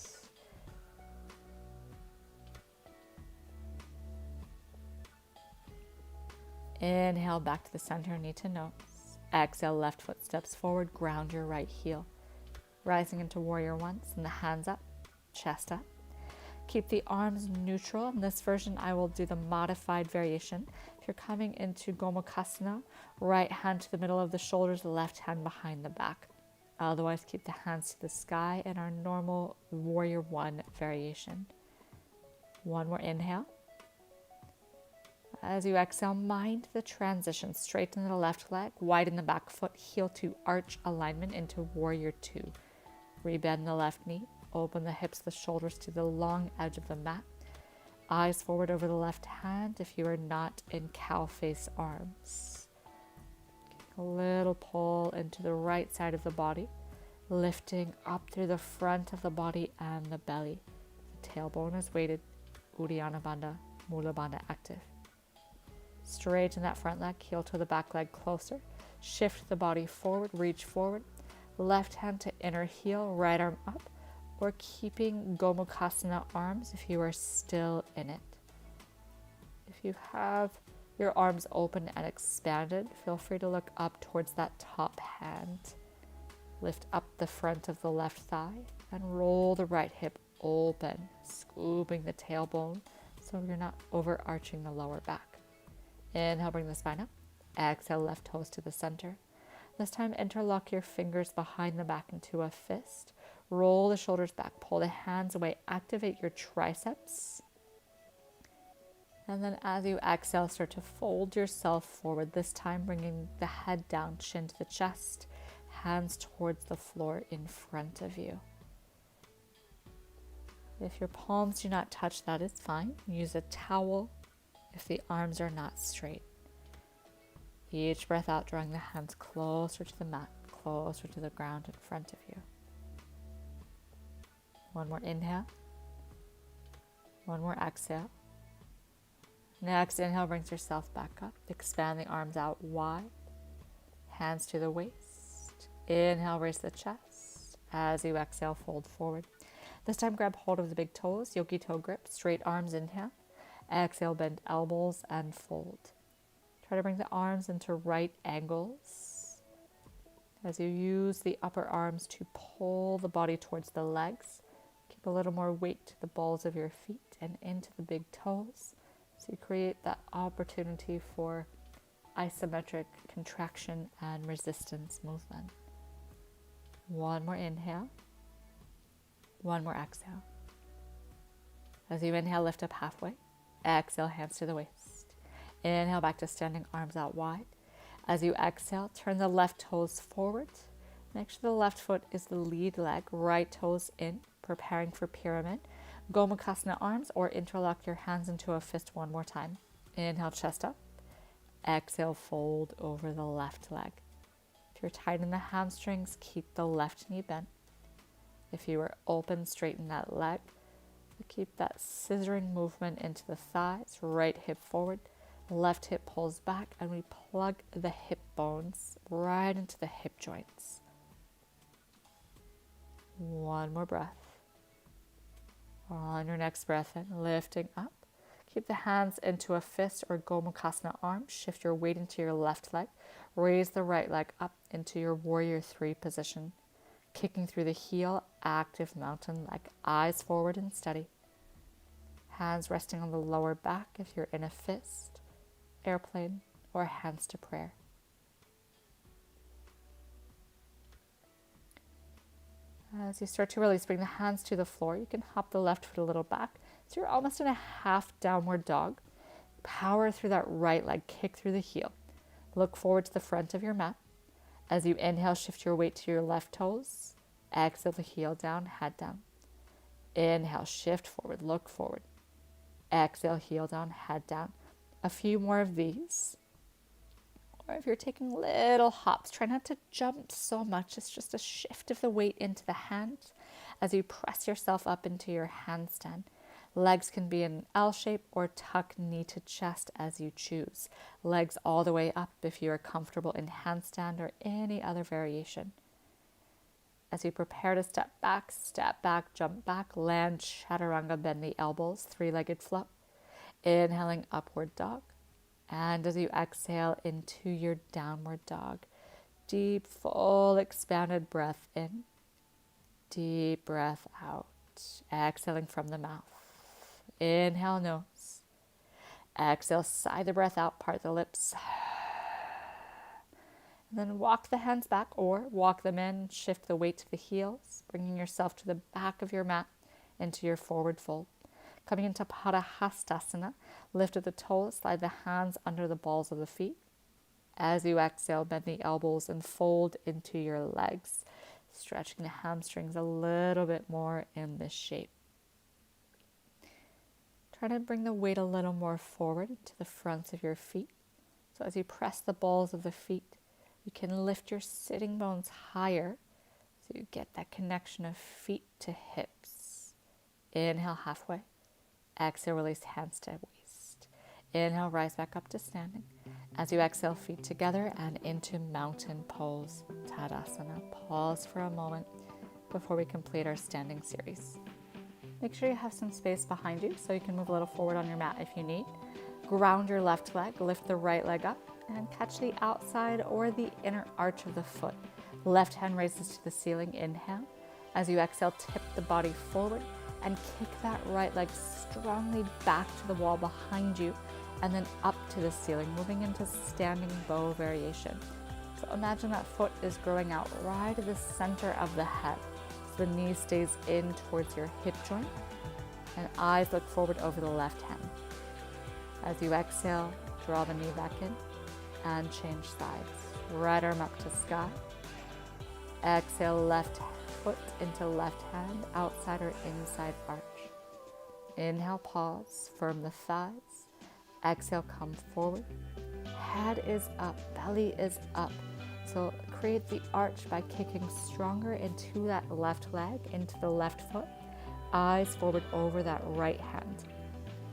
S1: Inhale back to the center, knee to nose. Exhale, left foot steps forward, ground your right heel. Rising into warrior 1, send the hands up, chest up. Keep the arms neutral. In this version, I will do the modified variation. If you're coming into Gomukhasana, right hand to the middle of the shoulders, left hand behind the back. Otherwise, keep the hands to the sky in our normal warrior 1 variation. 1 more inhale. As you exhale, mind the transition. Straighten the left leg, widen the back foot, heel to arch alignment into warrior 2. Rebend the left knee. Open the hips, the shoulders to the long edge of the mat. Eyes forward over the left hand if you are not in cow face arms. A little pull into the right side of the body, lifting up through the front of the body and the belly. tailbone is weighted, Uddiyana Bandha, Mula Bandha active. Straighten that front leg, heel to the back leg closer. Shift the body forward, reach forward. Left hand to inner heel, right arm up, or keeping Gomukhasana arms if you are still in it. If you have your arms open and expanded, feel free to look up towards that top hand. Lift up the front of the left thigh and roll the right hip open, scooping the tailbone so you're not overarching the lower back. Inhale, bring the spine up. Exhale, left toes to the center. This time, interlock your fingers behind the back into a fist. Roll the shoulders back, pull the hands away, activate your triceps. And then as you exhale, start to fold yourself forward, this time bringing the head down, chin to the chest, hands towards the floor in front of you. If your palms do not touch, that is fine. Use a towel if the arms are not straight. Each breath out, drawing the hands closer to the mat, closer to the ground in front of you. One more inhale. One more exhale. Next inhale brings yourself back up. Expand the arms out wide. Hands to the waist. Inhale, raise the chest. As you exhale, fold forward. This time grab hold of the big toes, yogi toe grip, straight arms, inhale. Exhale, bend elbows and fold. Try to bring the arms into right angles as you use the upper arms to pull the body towards the legs. Keep a little more weight to the balls of your feet and into the big toes. So you create that opportunity for isometric contraction and resistance movement. One more inhale. One more exhale. As you inhale, lift up halfway. Exhale, hands to the waist. Inhale, back to standing, arms out wide. As you exhale, turn the left toes forward. Make sure the left foot is the lead leg, right toes in, preparing for pyramid. Gomukhasana arms, or interlock your hands into a fist one more time. Inhale, chest up. Exhale, fold over the left leg. If you're tight in the hamstrings, keep the left knee bent. If you are open, straighten that leg. Keep that scissoring movement into the thighs. Right hip forward, left hip pulls back, and we plug the hip bones right into the hip joints. One more breath. On your next breath in, lifting up. Keep the hands into a fist or Gomukhasana arm. Shift your weight into your left leg. Raise the right leg up into your warrior 3 position. Kicking through the heel, active mountain leg. Eyes forward and steady. Hands resting on the lower back if you're in a fist, airplane, or hands to prayer. As you start to release, bring the hands to the floor. You can hop the left foot a little back. So you're almost in a half downward dog. Power through that right leg, kick through the heel. Look forward to the front of your mat. As you inhale, shift your weight to your left toes. Exhale the heel down, head down. Inhale, shift forward, look forward. Exhale, heel down, head down. A few more of these. Or if you're taking little hops, try not to jump so much. It's just a shift of the weight into the hand as you press yourself up into your handstand. Legs can be in an L shape or tuck knee to chest as you choose. Legs all the way up if you are comfortable in handstand or any other variation. As you prepare to step back, jump back, land chaturanga, bend the elbows, 3-legged flow. Inhaling, upward dog. And as you exhale into your downward dog, deep, full, expanded breath in. Deep breath out. Exhaling from the mouth. Inhale, nose. Exhale, sigh the breath out, part the lips. And then walk the hands back or walk them in, shift the weight to the heels, bringing yourself to the back of your mat into your forward fold. Coming into Padahastasana, lift at the toes, slide the hands under the balls of the feet. As you exhale, bend the elbows and fold into your legs, stretching the hamstrings a little bit more in this shape. Try to bring the weight a little more forward to the fronts of your feet. So as you press the balls of the feet, you can lift your sitting bones higher so you get that connection of feet to hips. Inhale, halfway. Exhale, release, handstand waist. Inhale, rise back up to standing. As you exhale, feet together and into mountain pose, Tadasana. Pause for a moment before we complete our standing series. Make sure you have some space behind you so you can move a little forward on your mat if you need. Ground your left leg, lift the right leg up, and catch the outside or the inner arch of the foot. Left hand raises to the ceiling, inhale. As you exhale, tip the body forward and kick that right leg strongly back to the wall behind you and then up to the ceiling, moving into standing bow variation. So imagine that foot is growing out right at the center of the head. So the knee stays in towards your hip joint and eyes look forward over the left hand. As you exhale, draw the knee back in and change sides. Right arm up to sky. Exhale, left foot into left hand, outside or inside arch. Inhale, pause, firm the thighs. Exhale, come forward. Head is up, belly is up. So create the arch by kicking stronger into that left leg, into the left foot. Eyes forward over that right hand.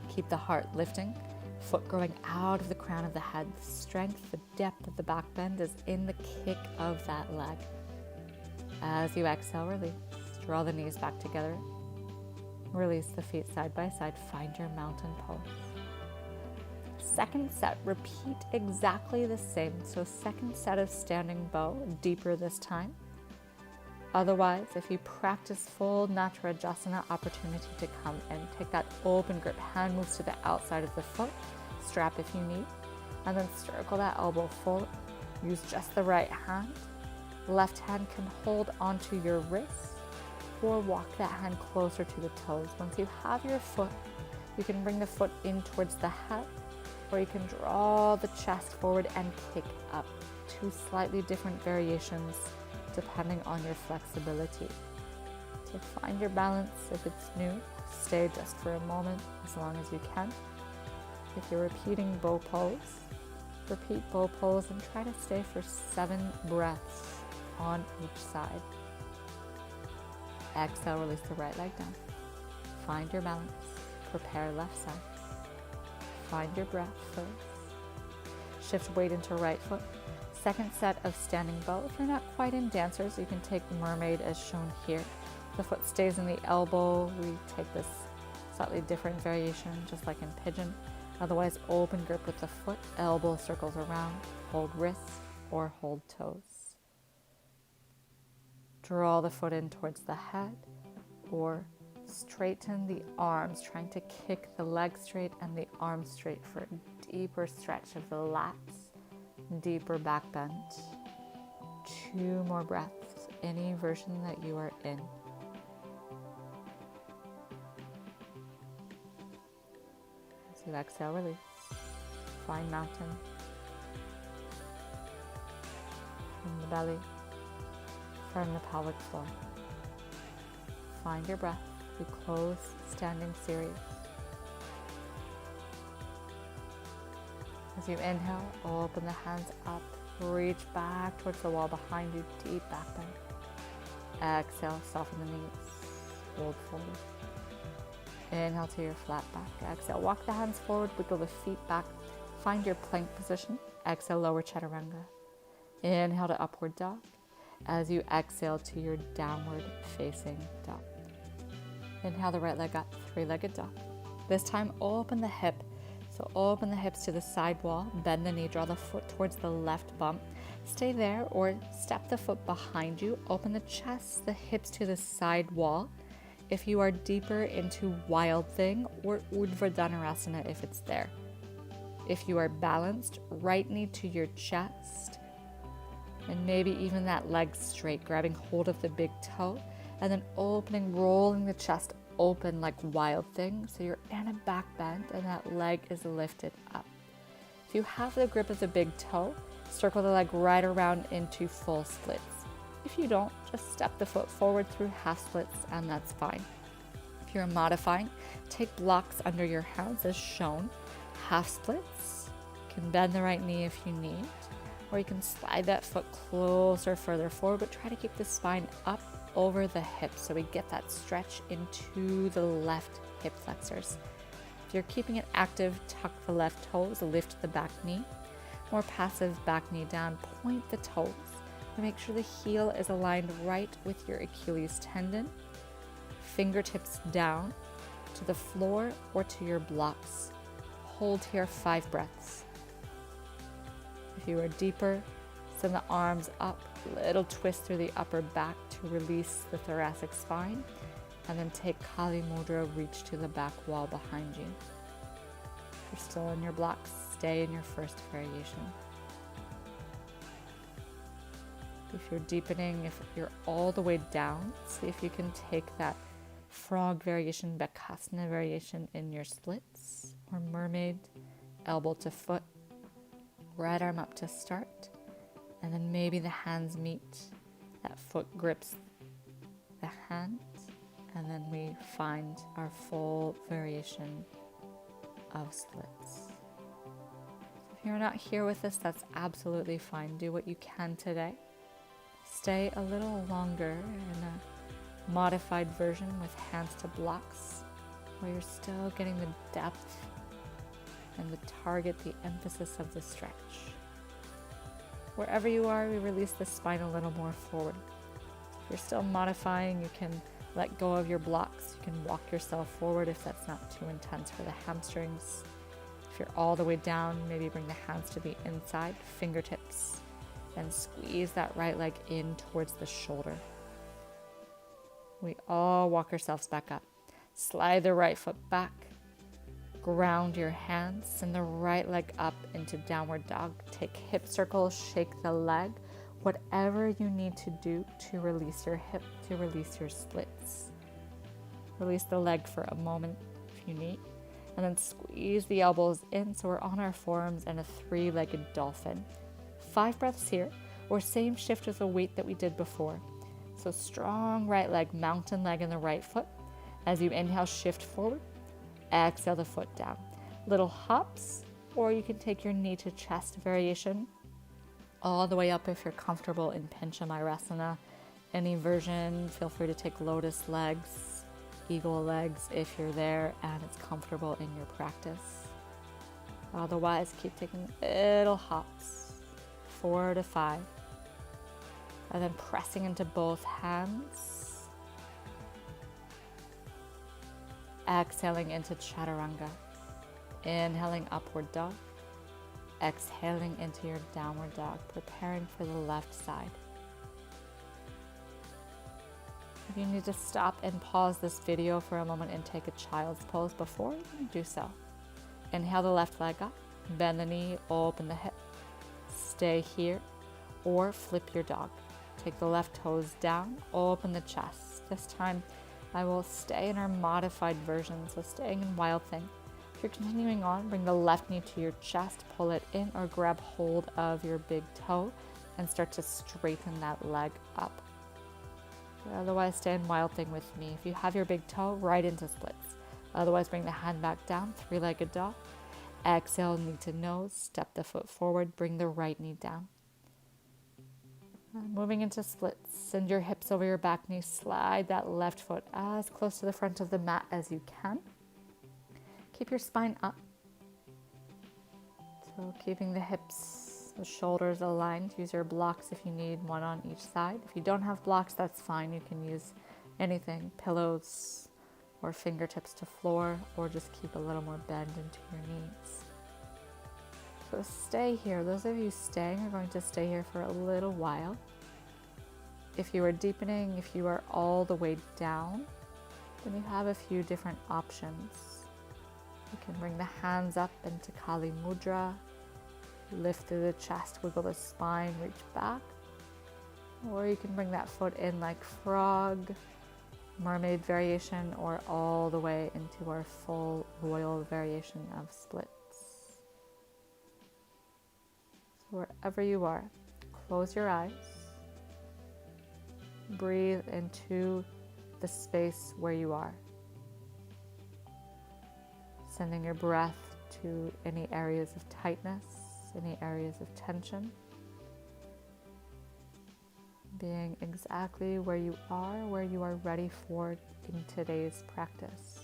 S1: Keep the heart lifting. Foot growing out of the crown of the head. The strength, the depth of the back bend is in the kick of that leg. As you exhale, release. Draw the knees back together. Release the feet side by side. Find your mountain pose. Second set, repeat exactly the same. So second set of standing bow, deeper this time. Otherwise, if you practice full Natarajasana, opportunity to come and take that open grip. Hand moves to the outside of the foot. Strap if you need. And then circle that elbow forward. Use just the right hand. Left hand can hold onto your wrist or walk that hand closer to the toes. Once you have your foot, you can bring the foot in towards the head, or you can draw the chest forward and kick up. Two slightly different variations depending on your flexibility. So find your balance. If it's new, stay just for a moment as long as you can. If you're repeating bow pose, repeat bow pose and try to stay for 7 breaths on each side. Exhale, release the right leg down. Find your balance. Prepare left side. Find your breath first. Shift weight into right foot. Second set of standing bow. If you're not quite in dancers, you can take mermaid as shown here. The foot stays in the elbow. We take this slightly different variation, just like in pigeon. Otherwise, open grip with the foot. Elbow circles around. Hold wrists or hold toes. Draw the foot in towards the head or straighten the arms, trying to kick the leg straight and the arms straight for a deeper stretch of the lats, deeper back bend. 2 more breaths, any version that you are in. As you exhale, release. Find mountain. From the belly. From the pelvic floor. Find your breath. We close standing series. As you inhale, open the hands up. Reach back towards the wall behind you. Deep back bend. Exhale, soften the knees. Hold forward. Inhale to your flat back. Exhale, walk the hands forward. Wiggle the feet back. Find your plank position. Exhale, lower chaturanga. Inhale to upward dog. As you exhale to your downward facing dog. Inhale the right leg up, 3-legged dog. This time open the hip. So open the hips to the side wall, bend the knee, draw the foot towards the left bump. Stay there or step the foot behind you. Open the chest, the hips to the side wall. If you are deeper into Wild Thing or Urdhva Dhanurasana if it's there. If you are balanced, right knee to your chest. And maybe even that leg straight, grabbing hold of the big toe, and then opening, rolling the chest open like Wild Thing. So you're in a back bend and that leg is lifted up. If you have the grip of the big toe, circle the leg right around into full splits. If you don't, just step the foot forward through half splits and that's fine. If you're modifying, take blocks under your hands as shown. Half splits, you can bend the right knee if you need. Or you can slide that foot closer, further forward, but try to keep the spine up over the hips so we get that stretch into the left hip flexors. If you're keeping it active, tuck the left toes, lift the back knee. More passive, back knee down, point the toes. And make sure the heel is aligned right with your Achilles tendon. Fingertips down to the floor or to your blocks. Hold here 5 breaths. If you are deeper, send the arms up, little twist through the upper back to release the thoracic spine, and then take Kali Mudra, reach to the back wall behind you. If you're still in your blocks, stay in your first variation. If you're deepening, if you're all the way down, see if you can take that frog variation, Bakasana variation in your splits, or mermaid, elbow to foot, right arm up to start, and then maybe the hands meet, that foot grips the hand, and then we find our full variation of splits. If you're not here with us, that's absolutely fine. Do what you can today. Stay a little longer in a modified version with hands to blocks, where you're still getting the depth and the target, the emphasis of the stretch. Wherever you are, we release the spine a little more forward. If you're still modifying, you can let go of your blocks. You can walk yourself forward if that's not too intense for the hamstrings. If you're all the way down, maybe bring the hands to the inside, fingertips, and squeeze that right leg in towards the shoulder. We all walk ourselves back up. Slide the right foot back. Ground your hands. Send the right leg up into downward dog. Take hip circles, shake the leg. Whatever you need to do to release your hip, to release your splits. Release the leg for a moment if you need. And then squeeze the elbows in so we're on our forearms in a 3-legged dolphin. 5 breaths here, or same shift with the weight that we did before. So strong right leg, mountain leg in the right foot. As you inhale, shift forward. Exhale the foot down. Little hops, or you can take your knee to chest variation all the way up if you're comfortable in pincha mayurasana. Any version, feel free to take lotus legs, eagle legs if you're there and it's comfortable in your practice. Otherwise, keep taking little hops, 4 to 5. And then pressing into both hands. Exhaling into chaturanga. Inhaling upward dog. Exhaling into your downward dog, preparing for the left side. If you need to stop and pause this video for a moment and take a child's pose before, you can do so. Inhale the left leg up, bend the knee, open the hip. Stay here or flip your dog. Take the left toes down, open the chest. This time I will stay in our modified version, so staying in wild thing. If you're continuing on, bring the left knee to your chest, pull it in or grab hold of your big toe and start to straighten that leg up. Otherwise, stay in wild thing with me. If you have your big toe, right into splits. Otherwise, bring the hand back down, 3-legged dog. Exhale, knee to nose, step the foot forward, bring the right knee down. Moving into splits, send your hips over your back knee, slide that left foot as close to the front of the mat as you can. Keep your spine up. So keeping the hips, the shoulders aligned. Use your blocks if you need, one on each side. If you don't have blocks, that's fine. You can use anything, pillows or fingertips to floor, or just keep a little more bend into your knees. So stay here. Those of you staying are going to stay here for a little while. If you are deepening, if you are all the way down, then you have a few different options. You can bring the hands up into Kali Mudra, lift through the chest, wiggle the spine, reach back. Or you can bring that foot in like frog, mermaid variation, or all the way into our full royal variation of splits. So wherever you are, close your eyes. Breathe into the space where you are. Sending your breath to any areas of tightness, any areas of tension. being exactly where you are ready for in today's practice.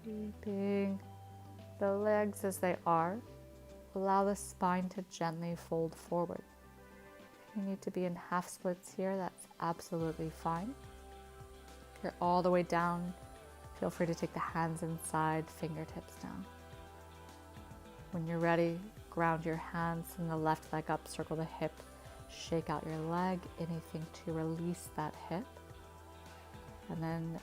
S1: Keeping the legs as they are, allow the spine to gently fold forward. If you need to be in half splits here, that's absolutely fine. If you're all the way down, feel free to take the hands inside, fingertips down. When you're ready, ground your hands from the left leg up, circle the hip, shake out your leg, anything to release that hip. And then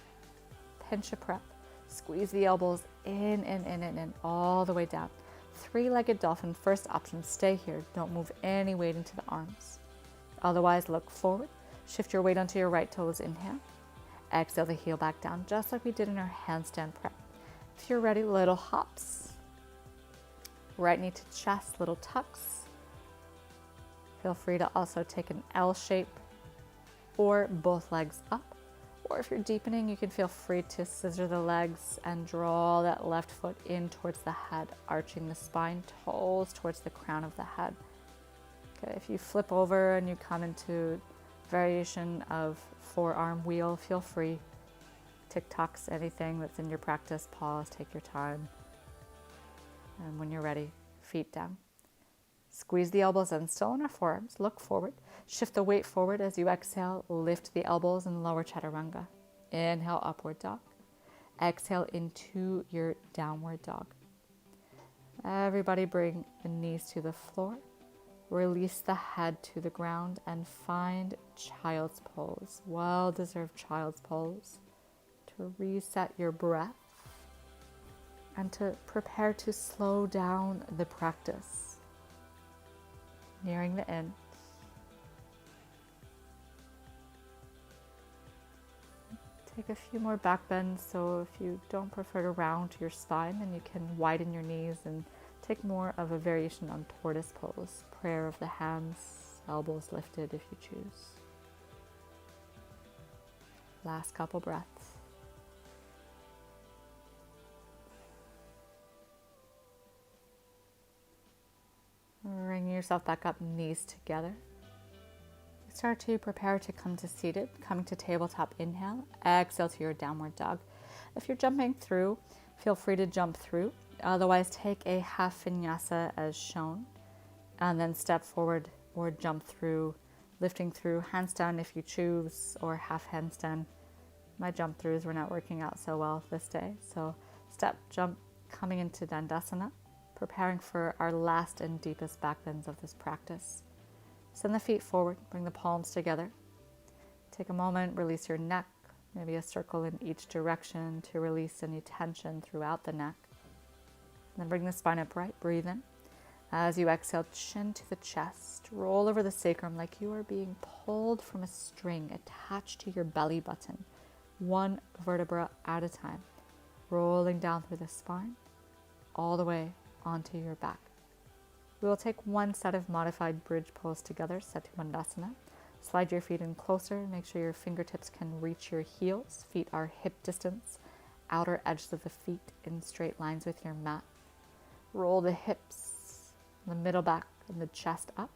S1: pincha prep. Squeeze the elbows in, all the way down. Three-legged dolphin, first option, stay here. Don't move any weight into the arms. Otherwise, look forward. Shift your weight onto your right toes, inhale. Exhale the heel back down, just like we did in our handstand prep. If you're ready, little hops. Right knee to chest, little tucks. Feel free to also take an L shape or both legs up. Or if you're deepening, you can feel free to scissor the legs and draw that left foot in towards the head, arching the spine, toes towards the crown of the head. Okay, if you flip over and you come into variation of forearm wheel, feel free. TikToks, anything that's in your practice, pause, take your time. And when you're ready, feet down. Squeeze the elbows in, still on our forearms, look forward. Shift the weight forward as you exhale, lift the elbows and lower chaturanga. Inhale, upward dog. Exhale into your downward dog. Everybody bring the knees to the floor. Release the head to the ground and find child's pose. Well-deserved child's pose to reset your breath and to prepare to slow down the practice. Nearing the end. Take a few more back bends, so if you don't prefer to round to your spine, then you can widen your knees and take more of a variation on tortoise pose. Prayer of the hands, elbows lifted if you choose. Last couple breaths. Bring yourself back up, knees together. Start to prepare to come to seated, coming to tabletop inhale, exhale to your downward dog. If you're jumping through, feel free to jump through. Otherwise, take a half vinyasa as shown, and then step forward or jump through, lifting through handstand if you choose, or half handstand. My jump throughs were not working out so well this day, so step, jump, coming into Dandasana, preparing for our last and deepest backbends of this practice. Send the feet forward, bring the palms together. Take a moment, release your neck, maybe a circle in each direction to release any tension throughout the neck. And then bring the spine upright, breathe in. As you exhale, chin to the chest, roll over the sacrum like you are being pulled from a string attached to your belly button, one vertebra at a time, rolling down through the spine, all the way onto your back. We will take one set of modified bridge pose together, Setu Bandhasana. Slide your feet in closer, make sure your fingertips can reach your heels. Feet are hip distance, outer edges of the feet in straight lines with your mat. Roll the hips, the middle back, and the chest up.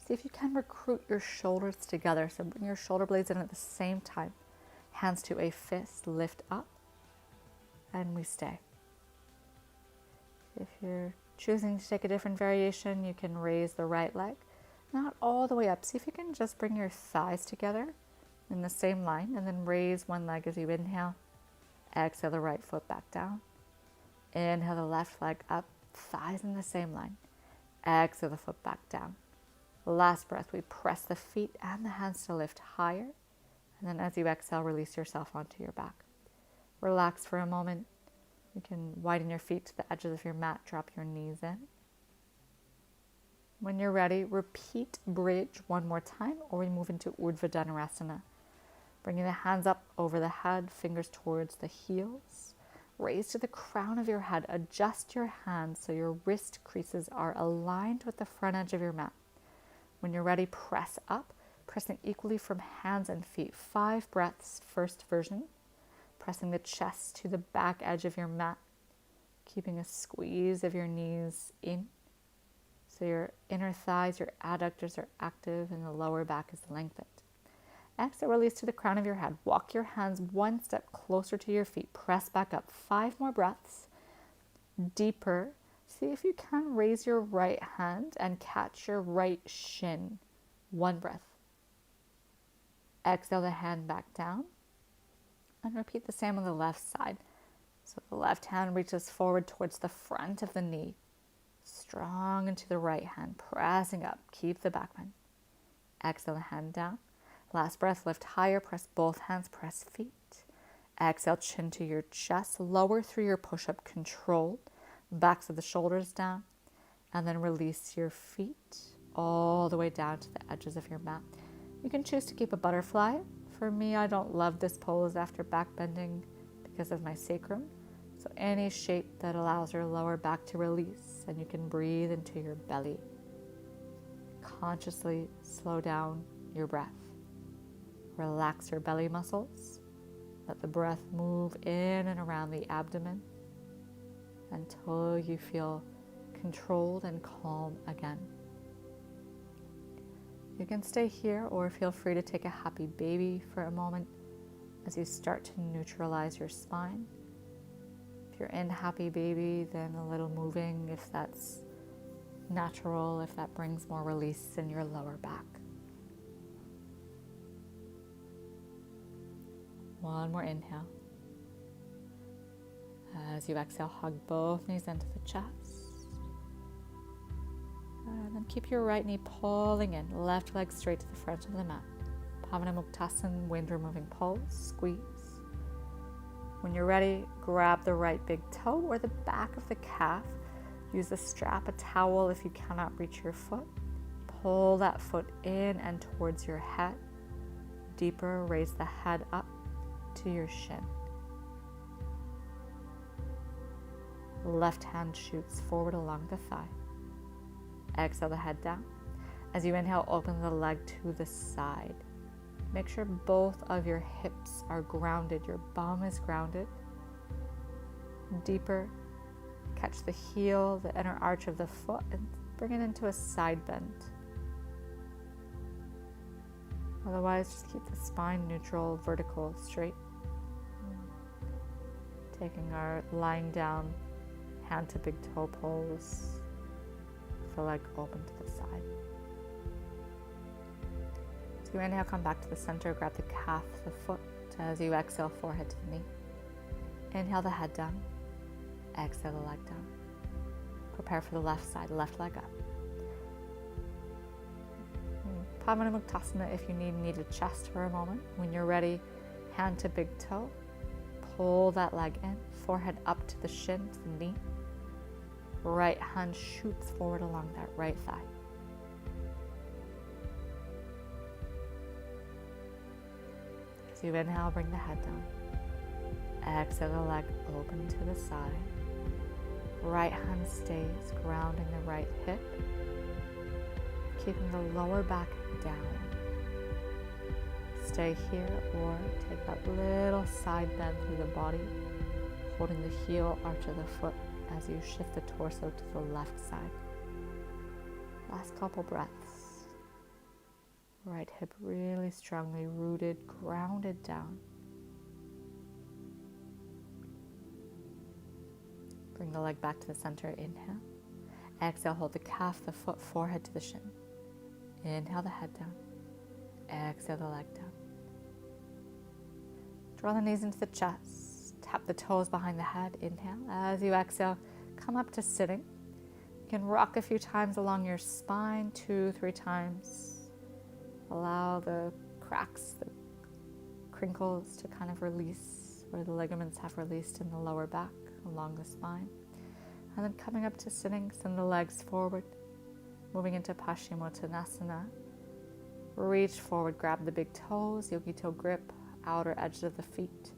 S1: See if you can recruit your shoulders together. So bring your shoulder blades in at the same time. Hands to a fist, lift up, and we stay. If you're choosing to take a different variation, you can raise the right leg, not all the way up. See if you can just bring your thighs together in the same line, and then raise one leg as you inhale. Exhale the right foot back down. Inhale the left leg up, thighs in the same line. Exhale the foot back down. Last breath, we press the feet and the hands to lift higher. And then as you exhale, release yourself onto your back. Relax for a moment. You can widen your feet to the edges of your mat, drop your knees in. When you're ready, repeat bridge one more time, or we move into Urdhva Dhanurasana. Bringing the hands up over the head, fingers towards the heels. Raise to the crown of your head, adjust your hands so your wrist creases are aligned with the front edge of your mat. When you're ready, press up, pressing equally from hands and feet. 5 breaths, first version. Pressing the chest to the back edge of your mat. keeping a squeeze of your knees in. So your inner thighs, your adductors are active and the lower back is lengthened. Exhale, release to the crown of your head. Walk your hands one step closer to your feet. Press back up. 5 more breaths. Deeper. See if you can raise your right hand and catch your right shin. 1 breath. Exhale the hand back down. And repeat the same on the left side. So the left hand reaches forward towards the front of the knee. Strong into the right hand, pressing up. Keep the back bend. Exhale the hand down. Last breath, lift higher, press both hands, press feet. Exhale, chin to your chest, lower through your push-up, controlled. Backs of the shoulders down. And then release your feet all the way down to the edges of your mat. You can choose to keep a butterfly. For me, I don't love this pose after back bending because of my sacrum. So any shape that allows your lower back to release, and you can breathe into your belly. Consciously slow down your breath. Relax your belly muscles. Let the breath move in and around the abdomen until you feel controlled and calm again. You can stay here or feel free to take a happy baby for a moment as you start to neutralize your spine. If you're in happy baby, then a little moving if that's natural, if that brings more release in your lower back. One more inhale. As you exhale, hug both knees into the chest. And then keep your right knee pulling in, left leg straight to the front of the mat. Pavanamuktasan, wind removing pose, squeeze. When you're ready, grab the right big toe or the back of the calf. Use a strap, a towel if you cannot reach your foot. Pull that foot in and towards your head. Deeper, raise the head up to your shin. Left hand shoots forward along the thigh. Exhale the head down. As you inhale, open the leg to the side. Make sure both of your hips are grounded. Your bum is grounded. Deeper. Catch the heel, the inner arch of the foot, and bring it into a side bend. Otherwise, just keep the spine neutral, vertical, straight. Taking our lying down, hand to big toe pose. The leg open to the side. As you inhale, come back to the center, grab the calf, the foot. As you exhale, forehead to the knee. Inhale the head down. Exhale the leg down. Prepare for the left side, left leg up. Pavanamuktasana if you need a chest for a moment. When you're ready, hand to big toe. Pull that leg in, forehead up to the shin, to the knee. Right hand shoots forward along that right thigh. As you inhale, bring the head down. Exhale the leg open to the side. Right hand stays, grounding the right hip. Keeping the lower back down. Stay here or take that little side bend through the body, holding the heel arch of the foot as you shift the torso to the left side. Last couple breaths. Right hip really strongly rooted, grounded down. Bring the leg back to the center, inhale. Exhale, hold the calf, the foot, forehead to the shin. Inhale the head down. Exhale the leg down. Draw the knees into the chest. Tap the toes behind the head. Inhale. As you exhale, come up to sitting. You can rock a few times along your spine, 2-3 times. Allow the cracks, the crinkles to kind of release where the ligaments have released in the lower back along the spine. And then coming up to sitting, send the legs forward. Moving into Paschimottanasana. Reach forward, grab the big toes, yogi toe grip, outer edges of the feet.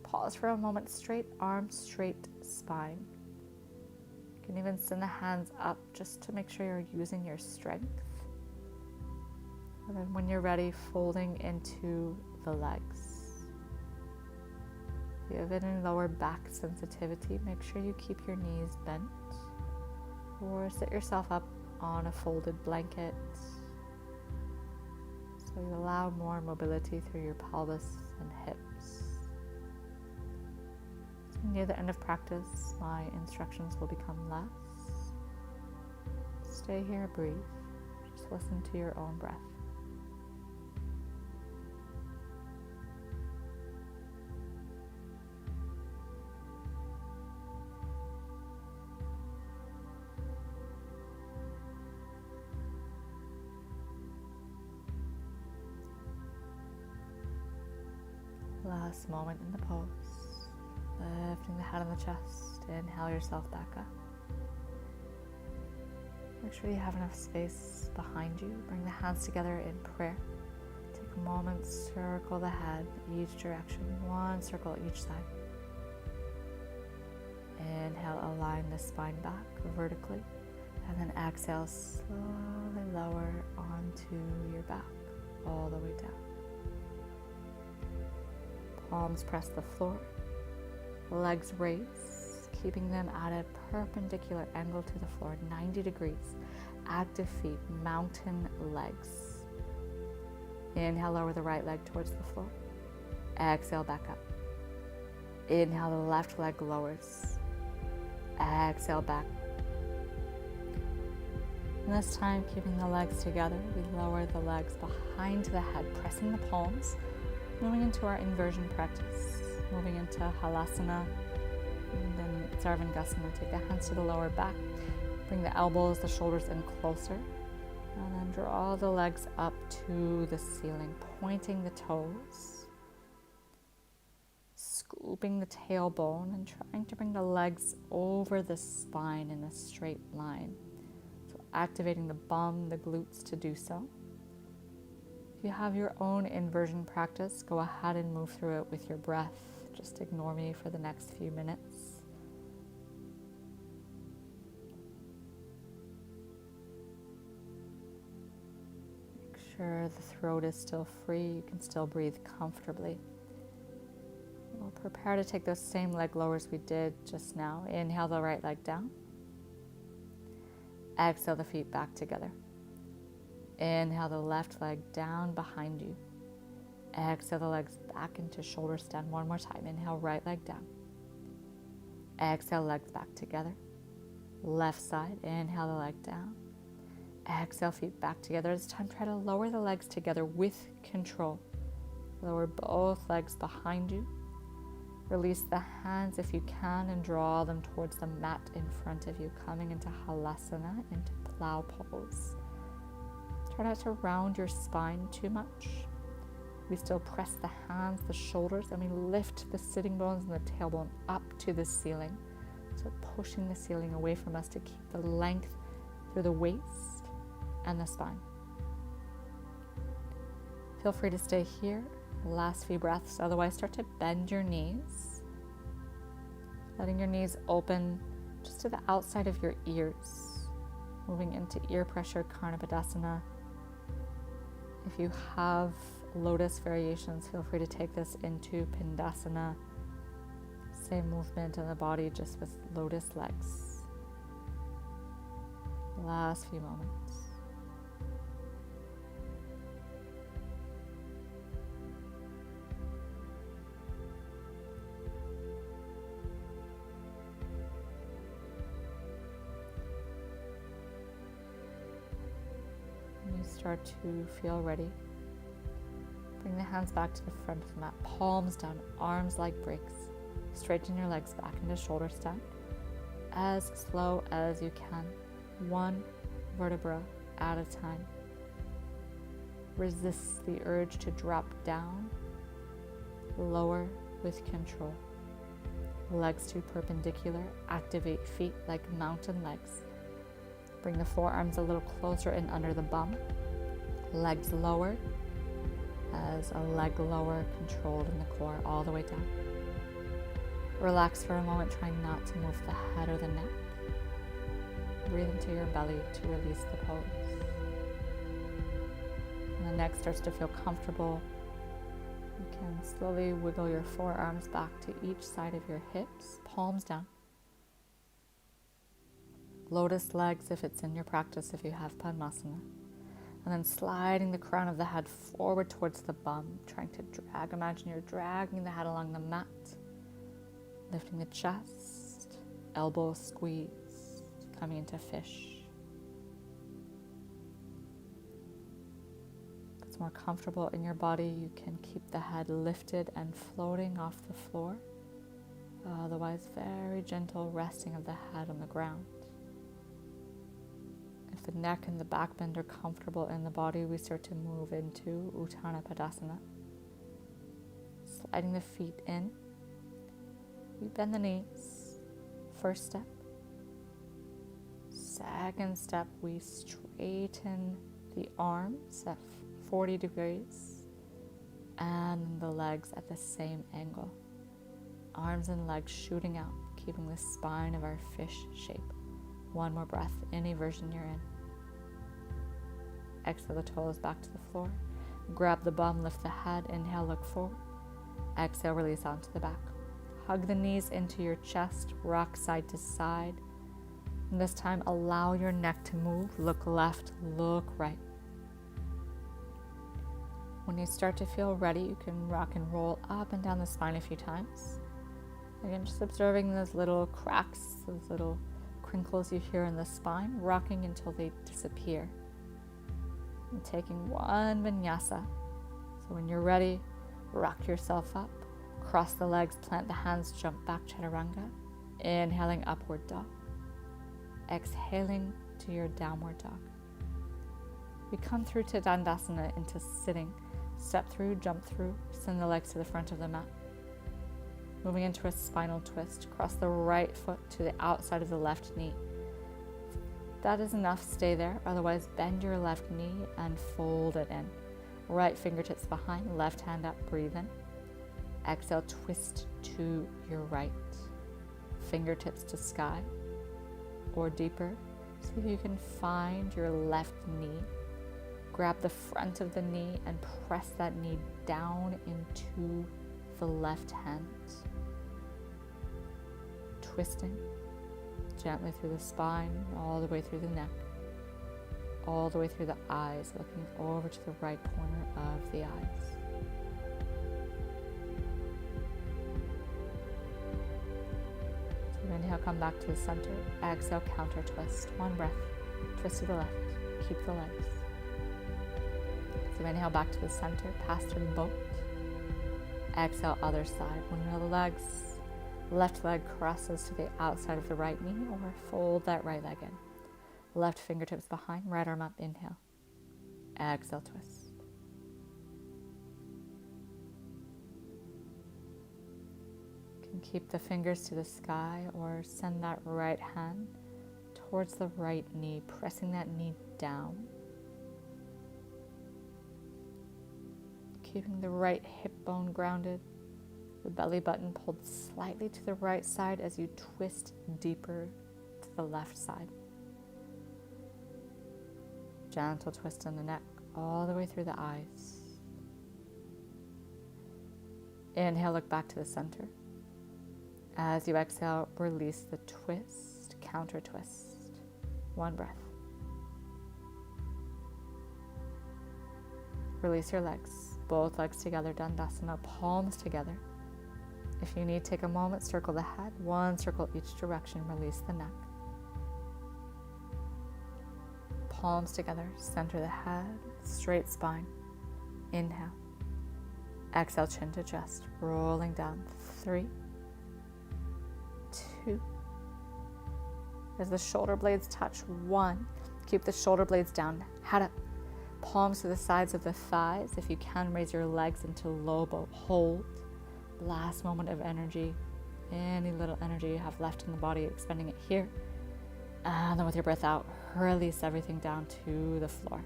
S1: Pause for a moment, straight arms, straight spine. You can even send the hands up just to make sure you're using your strength. And then when you're ready, folding into the legs. If you have any lower back sensitivity, make sure you keep your knees bent or sit yourself up on a folded blanket so you allow more mobility through your pelvis and hips. So near the end of practice, my instructions will become less. Stay here, breathe. Just listen to your own breath. Last moment in the pose, lifting the head on the chest, inhale yourself back up. Make sure you have enough space behind you. Bring the hands together in prayer. Take a moment, circle the head each direction, one circle each side. Inhale, align the spine back vertically, and then exhale, slowly lower onto your back, all the way down. Palms press the floor, legs raise, keeping them at a perpendicular angle to the floor, 90 degrees. Active feet, mountain legs. Inhale, lower the right leg towards the floor. Exhale, back up. Inhale, the left leg lowers. Exhale, back. And this time, keeping the legs together, we lower the legs behind the head, pressing the palms. Moving into our inversion practice, moving into halasana, and then sarvangasana. Take the hands to the lower back, bring the elbows, the shoulders in closer, and then draw the legs up to the ceiling, pointing the toes, scooping the tailbone, and trying to bring the legs over the spine in a straight line. So activating the bum, the glutes to do so. If you have your own inversion practice, go ahead and move through it with your breath. Just ignore me for the next few minutes. Make sure the throat is still free. You can still breathe comfortably. We'll prepare to take those same leg lowers we did just now. Inhale the right leg down. Exhale the feet back together. Inhale the left leg down behind you. Exhale the legs back into shoulder stand one more time. Inhale, right leg down. Exhale, legs back together. Left side, inhale the leg down. Exhale, feet back together. This time, try to lower the legs together with control. Lower both legs behind you. Release the hands if you can and draw them towards the mat in front of you, coming into halasana, into plow pose. Try not to round your spine too much. We still press the hands, the shoulders, and we lift the sitting bones and the tailbone up to the ceiling. So pushing the ceiling away from us to keep the length through the waist and the spine. Feel free to stay here. Last few breaths. Otherwise, start to bend your knees. Letting your knees open just to the outside of your ears. Moving into ear pressure, Karnapadasana. If you have lotus variations, feel free to take this into Pindasana. Same movement in the body, just with lotus legs. Last few moments. When you start to feel ready, bring the hands back to the front of the mat, palms down, arms like breaks. Straighten your legs back into shoulder stand. As slow as you can, one vertebra at a time. Resist the urge to drop down. Lower with control. Legs to perpendicular. Activate feet like mountain legs. Bring the forearms a little closer in under the bum. Legs lower as a leg lower, controlled in the core all the way down. Relax for a moment, trying not to move the head or the neck. Breathe into your belly to release the pose. And the neck starts to feel comfortable. You can slowly wiggle your forearms back to each side of your hips, palms down. Lotus legs if it's in your practice, if you have Padmasana. And then sliding the crown of the head forward towards the bum, trying to drag. Imagine you're dragging the head along the mat, lifting the chest, elbow squeeze, coming into fish. If it's more comfortable in your body, you can keep the head lifted and floating off the floor. Otherwise, very gentle resting of the head on the ground. If the neck and the back bend are comfortable in the body, we start to move into Uttana Padasana. Sliding the feet in. We bend the knees. First step. Second step, we straighten the arms at 40 degrees and the legs at the same angle. Arms and legs shooting out, keeping the spine of our fish shape. One more breath, any version you're in. Exhale the toes back to the floor. Grab the bum, lift the head. Inhale, look forward. Exhale, release onto the back. Hug the knees into your chest, rock side to side. And this time, allow your neck to move. Look left, look right. When you start to feel ready, you can rock and roll up and down the spine a few times. Again, just observing those little cracks, those little crinkles you hear in the spine, rocking until they disappear. And taking one vinyasa. So when you're ready, rock yourself up, cross the legs, plant the hands, jump back, chaturanga. Inhaling, upward dog. Exhaling to your downward dog. We come through to Dandasana into sitting. Step through, jump through, send the legs to the front of the mat. Moving into a spinal twist, cross the right foot to the outside of the left knee. If that is enough, stay there. Otherwise, bend your left knee and fold it in. Right fingertips behind, left hand up, breathe in. Exhale, twist to your right. Fingertips to sky or deeper. See if you can find your left knee. Grab the front of the knee and press that knee down into the left hand. Twisting gently through the spine, all the way through the neck, all the way through the eyes, looking over to the right corner of the eyes. So inhale, come back to the center. Exhale, counter twist. One breath. Twist to the left. Keep the legs. So inhale back to the center, pass through the boat. Exhale, other side. One of the legs. Left leg crosses to the outside of the right knee, or fold that right leg in. Left fingertips behind, right arm up, inhale. Exhale, twist. You can keep the fingers to the sky or send that right hand towards the right knee, pressing that knee down. Keeping the right hip bone grounded. The belly button pulled slightly to the right side as you twist deeper to the left side. Gentle twist in the neck, all the way through the eyes. Inhale, look back to the center. As you exhale, release the twist, counter twist. One breath. Release your legs, both legs together, Dandasana, palms together. If you need, take a moment, circle the head, one circle each direction, release the neck. Palms together, center the head, straight spine. Inhale. Exhale, chin to chest, rolling down. 3, 2. As the shoulder blades touch, 1. Keep the shoulder blades down, head up. Palms to the sides of the thighs. If you can, raise your legs into low boat. Hold. Last moment of energy. Any little energy you have left in the body, expending it here. And then with your breath out, release everything down to the floor.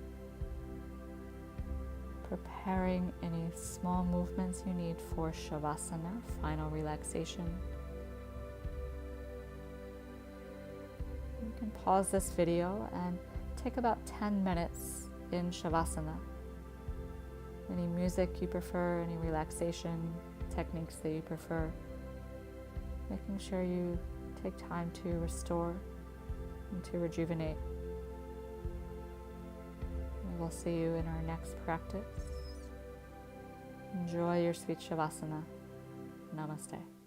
S1: Preparing any small movements you need for shavasana, final relaxation. You can pause this video and take about 10 minutes in shavasana. any music you prefer, any relaxation techniques that you prefer. Making sure you take time to restore and to rejuvenate. And we'll see you in our next practice. Enjoy your sweet shavasana. Namaste.